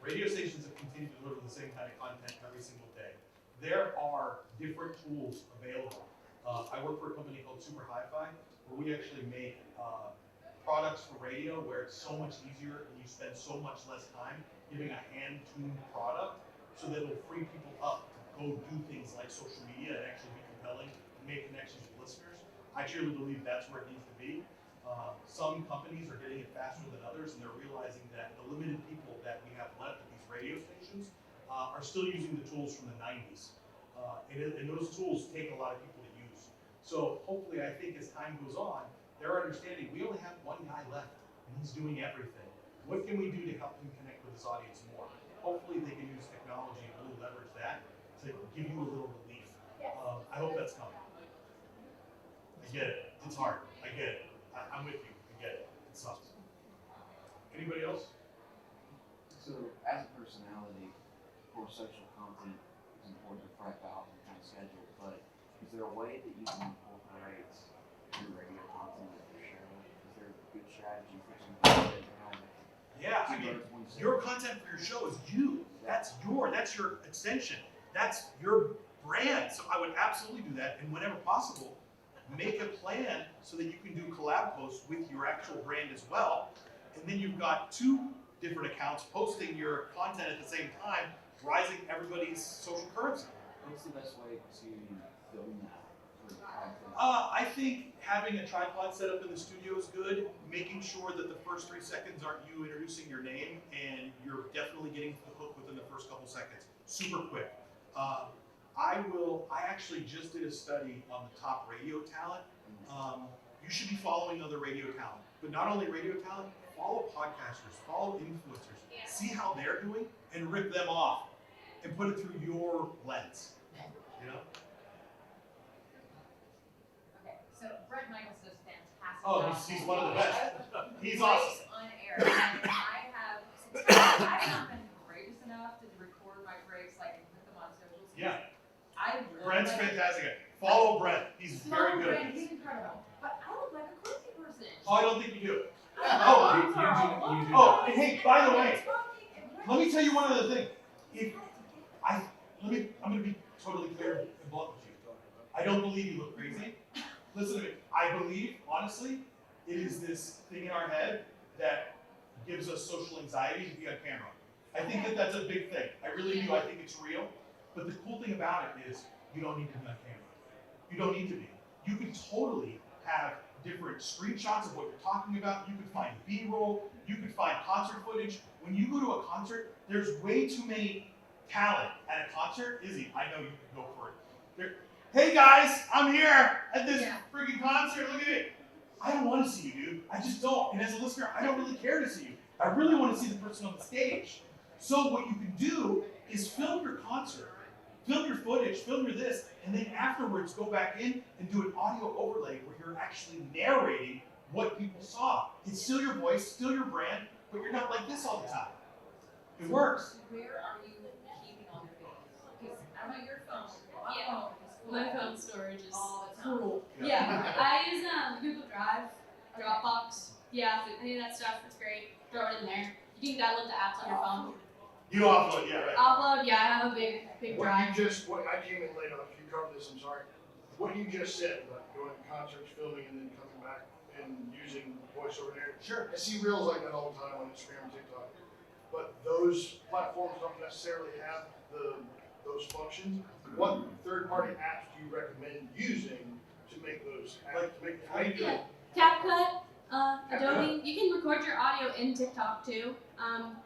C: Radio stations have continued to deliver the same kind of content every single day. There are different tools available. I work for a company called Super Hi-Fi, where we actually make products for radio where it's so much easier and you spend so much less time giving a hand-tuned product so that it'll free people up to go do things like social media and actually be compelling and make connections with listeners. I truly believe that's where it needs to be. Some companies are getting it faster than others, and they're realizing that the limited people that we have left at these radio stations are still using the tools from the 90s. And those tools take a lot of people to use. So hopefully, I think as time goes on, they're understanding we only have one guy left, and he's doing everything. What can we do to help him connect with his audience more? Hopefully, they can use technology and really leverage that to give you a little relief. I hope that's coming. I get it. It's hard. I get it. I'm with you. I get it. It sucks. Anybody else?
I: So, as a personality, of course, social content is important to track out and kind of schedule, but is there a way that you can incorporate your radio content with your show? Is there a good strategy for some people that have
C: Yeah, I mean, your content for your show is you. That's your extension. That's your brand. So I would absolutely do that, and whenever possible, make a plan so that you can do collab posts with your actual brand as well. And then you've got two different accounts posting your content at the same time, rising everybody's social currency.
I: What's the best way to film that for content?
C: I think having a tripod set up in the studio is good. Making sure that the first 3 seconds aren't you introducing your name, and you're definitely getting to the hook within the first couple seconds. Super quick. I actually just did a study on the top radio talent. You should be following other radio talent, but not only radio talent, follow podcasters, follow influencers, see how they're doing, and rip them off, and put it through your lens. You know?
J: Okay, so Brett Michaels does fantastic.
C: Oh,
J: job.
C: he's one of the best. He's
J: Breaks
C: awesome.
J: on air. And I've not been courageous enough to record my breaks, like, and put them on socials.
C: Yeah.
J: I really
C: Brent's
J: like-
C: fantastic. Follow Brent. He's very good at
J: Brent,
C: this.
J: he's incredible. But I look like a crazy person.
C: Oh, I don't think you do.
J: Oh,
C: Oh, and hey, by the way, let me tell you one other thing. I'm gonna be totally clear and blunt with you. I don't believe you look crazy. Listen to me. I believe, honestly, it is this thing in our head that gives us social anxiety to be on camera. I think that that's a big thing. I really do. I think it's real. But the cool thing about it is you don't need to be on camera. You don't need to be. You could totally have different screenshots of what you're talking about. You could find B-roll. You could find concert footage. When you go to a concert, there's way too many talent at a concert. Izzy, I know you can go for it. Hey guys, I'm here at this freaking concert. Look at it. I don't want to see you, dude. I just don't. And as a listener, I don't really care to see you. I really want to see the person on the stage. So what you can do is film your concert, film your footage, film your this, and then afterwards go back in and do an audio overlay where you're actually narrating what people saw. It's still your voice, still your brand, but you're not like this all the time. It works.
J: Where are you keeping all your videos? Because I know your phone. My
B: Yeah.
J: phone is full.
B: My phone storage is
J: All the time.
B: cool. Yeah, I use Google Drive, Dropbox. Yeah, any of that stuff. It's great. Throw it in there. You can download the apps on your phone.
C: You offload, yeah, right.
B: Upload. Yeah, I have a big
H: What
B: drive.
H: I came in late on, if you covered this, I'm sorry. What you just said about going to concerts, filming, and then coming back and using voice over there.
C: Sure.
H: I see reels like that all the time on Instagram and TikTok. But those platforms don't necessarily have those functions. What third-party apps do you recommend using to make those apps? How do you do it?
B: CapCut, Adobe. You can record your audio in TikTok too.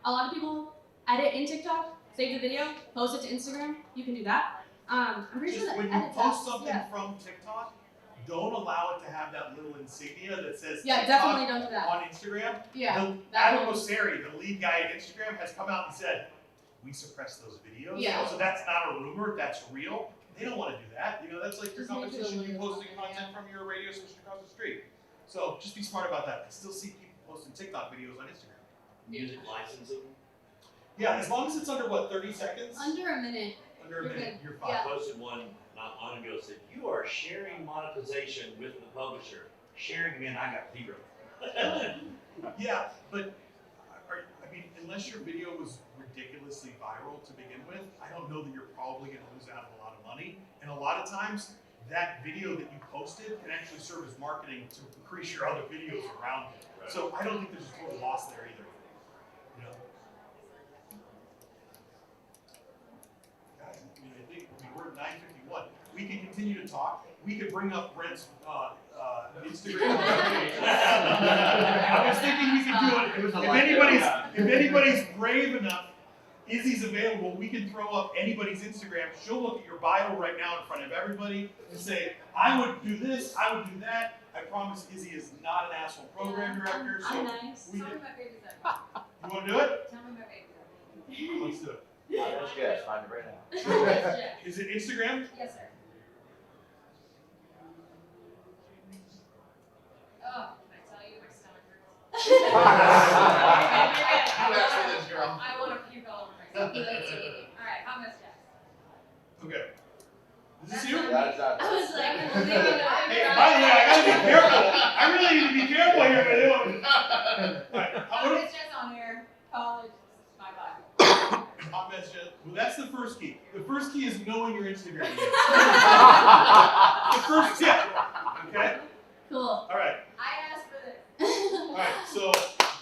B: A lot of people edit in TikTok, save the video, post it to Instagram. You can do that. I'm pretty sure
C: Just
B: that
C: when you
B: edits
C: post
B: apps,
C: something
B: yeah.
C: from TikTok, don't allow it to have that little insignia that says
B: Yeah,
C: TikTok
B: definitely don't do that.
C: on Instagram.
B: Yeah,
C: Adam
B: that
C: Mosseri, the lead guy at Instagram, has come out and said, we suppress those videos.
B: Yeah.
C: So that's not a rumor, that's real. They don't want to do that. You know, that's like your
B: Just make it a
C: competition, you
B: little
C: posting
B: something,
C: content from your radio station across the street. So just be smart about that. I still see people posting TikTok videos on Instagram.
G: Music licensing.
C: Yeah, as long as it's under what, 30 seconds?
B: under a minute.
C: Under a
B: you're
C: minute,
B: good.
C: you're fine.
B: Yeah.
K: I posted one not long ago, said, you are sharing monetization with the publisher. Sharing meant I got zero.
C: Yeah, but I mean, unless your video was ridiculously viral to begin with, I don't know that you're probably going to lose out on a lot of money. And a lot of times, that video that you posted can actually serve as marketing to increase your other videos around it.
K: Right.
C: So I don't think there's a total loss there either. You know? Guys, we're at 9:51. We can continue to talk. We could bring up Brent's Instagram. I was thinking we could do it. If anybody's brave enough, Izzy's available. We can throw up anybody's Instagram. She'll look at your bio right now in front of everybody and say, I would do this, I would do that. I promise Izzy is not an asshole program director. So
B: I'm nice.
C: we
J: Tell me
C: can,
J: my baby's up.
C: you want to do it?
J: Tell me my baby's up.
C: Let's do it.
K: Yes, find it right now.
C: Is it Instagram?
J: Yes, sir. Oh, can I tell you my stomach hurts?
H: You asked for this, girl.
J: I want to puke all over myself. Alright, how much Jess?
C: Okay. Is this you?
K: Yeah, it's not.
B: I was like, well, maybe
C: Hey, by the way, I gotta be careful. I really need to be careful here with Alright,
J: How much Jess on here? College, my Bible.
C: hot mess Jen. Well, that's the first key. The first key is knowing your Instagram. The first tip. Okay?
B: Cool.
C: Alright.
J: I asked for this.
C: Alright, so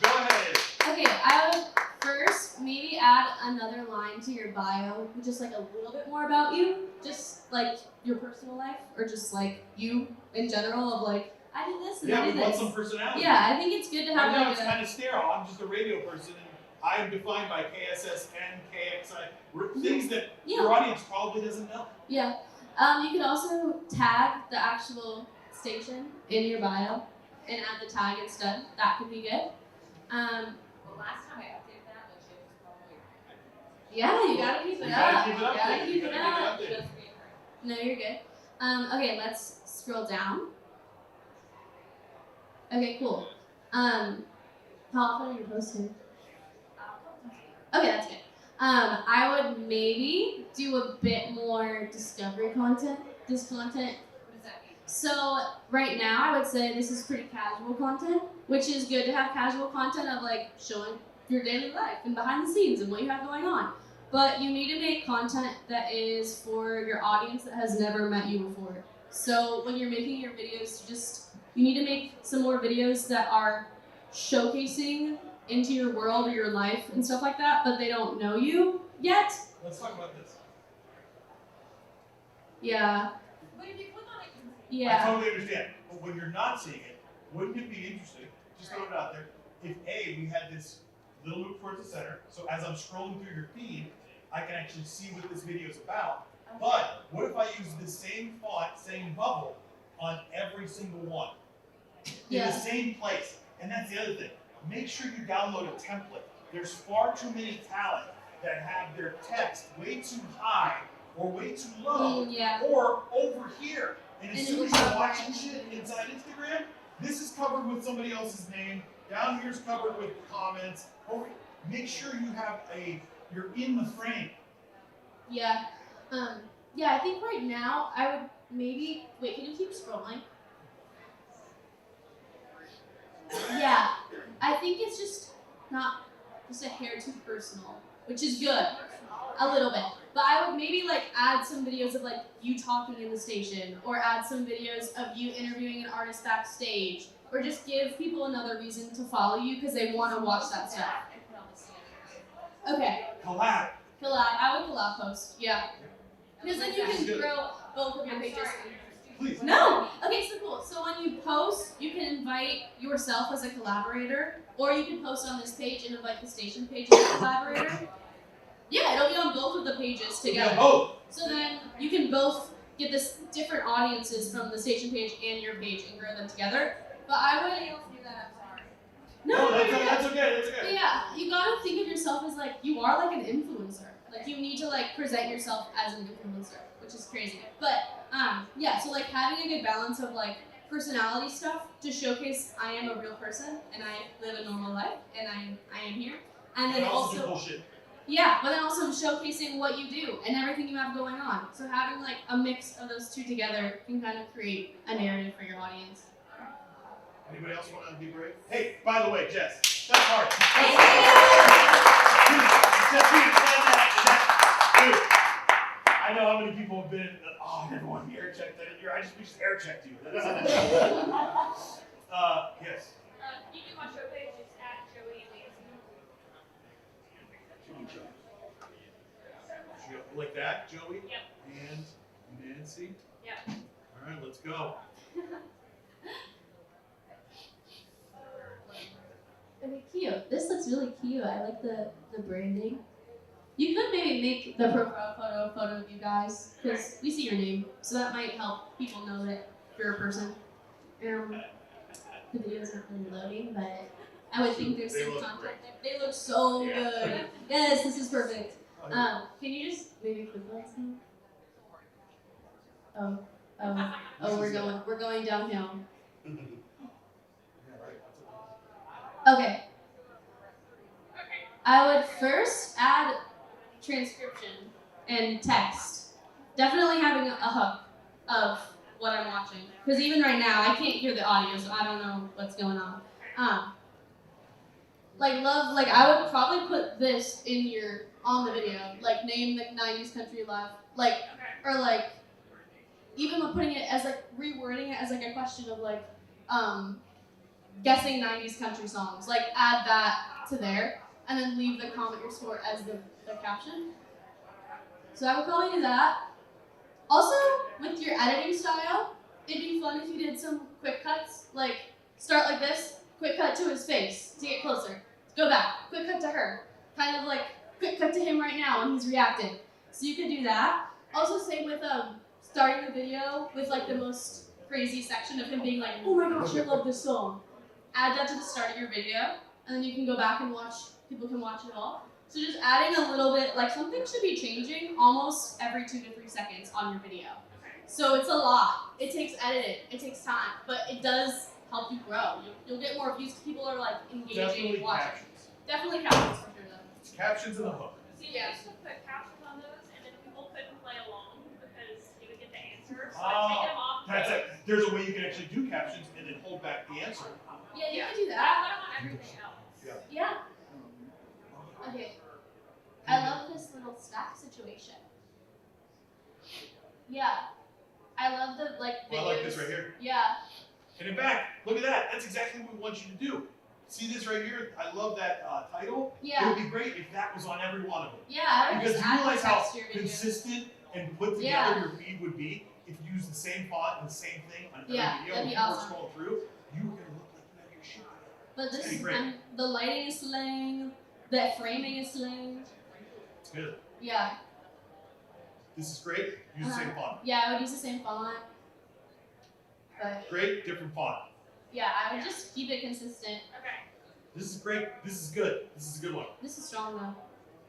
C: go ahead.
B: Okay, I would first maybe add another line to your bio, just like a little bit more about you, just like your personal life, or just like you in general of like, I do this and
C: Yeah,
B: I
C: we
B: do
C: want
B: this.
C: some personality.
B: Yeah, I think it's good to
C: Right
B: have
C: now
B: like
C: it's kind of sterile. I'm just a radio person, and I am defined by KSS and KXI, things that your audience probably doesn't know.
B: Yeah. You could also tag the actual station in your bio and add the tag instead. That could be good.
J: Well, last time I updated that, like, it was probably.
B: Yeah, you gotta keep it
C: You
B: up.
C: gotta keep it up.
B: You gotta
C: You
B: keep it
C: gotta
B: up.
C: keep it
J: Just being correct.
B: No, you're good. Okay, let's scroll down. Okay, cool. How often are you posting? Okay, that's good. I would maybe do a bit more discovery content. This content.
J: What does that mean?
B: So right now, I would say this is pretty casual content, which is good to have casual content of like showing your daily life and behind the scenes and what you have going on. But you need to make content that is for your audience that has never met you before. So when you're making your videos, you need to make some more videos that are showcasing into your world or your life and stuff like that, but they don't know you yet.
C: Let's talk about this.
B: Yeah.
J: But if you click on it, you can see.
C: I
B: Yeah.
C: totally understand. But when you're not seeing it, wouldn't it be interesting, just throw it out there, if we had this little loop towards the center, so as I'm scrolling through your feed, I can actually see what this video is about. But what if I use the same font, same bubble on every single one? In
B: Yeah.
C: the same place. And that's the other thing. Make sure you download a template. There's far too many talent that have their text way too high or way too low
B: Yeah.
C: or over here. And as
B: And
C: soon
B: it
C: as
B: looks
C: you're
B: like
C: watching shit inside Instagram, this is covered with somebody else's name. Down here's covered with comments. Make sure you're in the frame.
B: Yeah. Yeah, I think right now I would maybe wait, can you keep scrolling? Yeah. I think it's just not just a hair too personal, which is good. A little bit. But I would maybe like add some videos of like you talking in the station, or add some videos of you interviewing an artist backstage, or just give people another reason to follow you because they want to watch that stuff. Okay.
C: Collab.
B: I would collab post, yeah. Because then you can grow both of your pages.
C: Please.
B: No! Okay, so cool. So when you post, you can invite yourself as a collaborator, or you can post on this page and invite the station page as a collaborator. Yeah, it'll be on both of the pages together.
C: Yeah, both.
B: So then you can both get this different audiences from the station page and your page and grow them together. But I would
J: do that, I'm sorry.
B: No,
C: that's okay.
B: But yeah, you gotta think of yourself as like you are like an influencer. Like you need to like present yourself as an influencer, which is crazy. But yeah, so like having a good balance of like personality stuff to showcase I am a real person and I live a normal life and I am here. And then
C: also do bullshit.
B: yeah, but then also showcasing what you do and everything you have going on. So having like a mix of those two together can kind of create a narrative for your audience.
C: Anybody else want to be brave? Hey, by the way, Jess, that's hard. Just to explain that, I know how many people have been, I never want to be air checked. We just air checked you. Yes.
D: You do my show page, it's at Joey and Nancy.
C: Like that, Joey?
D: Yep.
C: And Nancy?
D: Yep.
C: All right, let's go.
B: Okay, cute. This looks really cute. I like the branding. You could maybe make the profile photo a photo of you guys, because we see your name, so that might help people know that you're a person. The videos aren't really loading, but I would think there's some content there. They look so good. Yes, this is perfect. Can you just maybe click on some? We're going downhill. Okay. I would first add transcription and text. Definitely having a hook of what I'm watching. Because even right now, I can't hear the audio, so I don't know what's going on. I would probably put this on the video, like name the 90s country life, even putting it as rewording it as a question of guessing 90s country songs, add that to there, and then leave the comment your score as the caption. So I would probably do that. Also, with your editing style, it'd be fun if you did some quick cuts, start like this, quick cut to his face to get closer, go back, quick cut to her, kind of quick cut to him right now when he's reacting. So you could do that. Also, same with starting the video with the most crazy section of him being like, oh my gosh, I love this song. Add that to the start of your video, and then you can go back and watch, people can watch it all. So just adding a little bit, something should be changing almost every 2 to 3 seconds on your video. So it's a lot. It takes editing, it takes time, but it does help you grow. You'll get more views, people are engaging and watching.
C: Captions.
B: Definitely captions for sure though.
C: Captions and the hook.
D: See, I used to put captions on those, and then people couldn't play along because you would get the answer. So I'd take them off.
C: That's it. There's a way you can actually do captions and then hold back the answer.
B: Yeah, you can do
D: I
B: that.
D: put them on everything else.
B: Yeah. Okay. I love this little stack situation. Yeah. I love the videos.
C: I like this right here.
B: Yeah.
C: And in fact, look at that. That's exactly what we want you to do. See this right here? I love that title.
B: Yeah.
C: It would be great if that was on every one of them.
B: Yeah, I would
C: Because
B: just
C: you
B: add
C: realize
B: more
C: how
B: text to your video.
C: consistent and put together your feed would be if you use the same font and the same thing on every
B: Yeah,
C: video.
B: that'd
C: When
B: be
C: people are
B: awesome.
C: scrolling through, you are going to look like you have your shit together.
B: But this
C: It's
B: is
C: gonna be great.
B: the lighting is slaying, the framing is slaying.
C: It's good.
B: Yeah.
C: This is great. Use the same font.
B: Yeah, I would use the same font. But
C: Great, different font.
B: yeah, I would just keep it consistent.
D: Okay.
C: This is great. This is good. This is a good one.
B: This is strong though.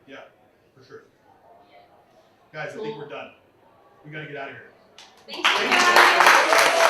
C: Yeah, for sure. Guys, I think we're done. We got to get out of here.
B: Thank you guys.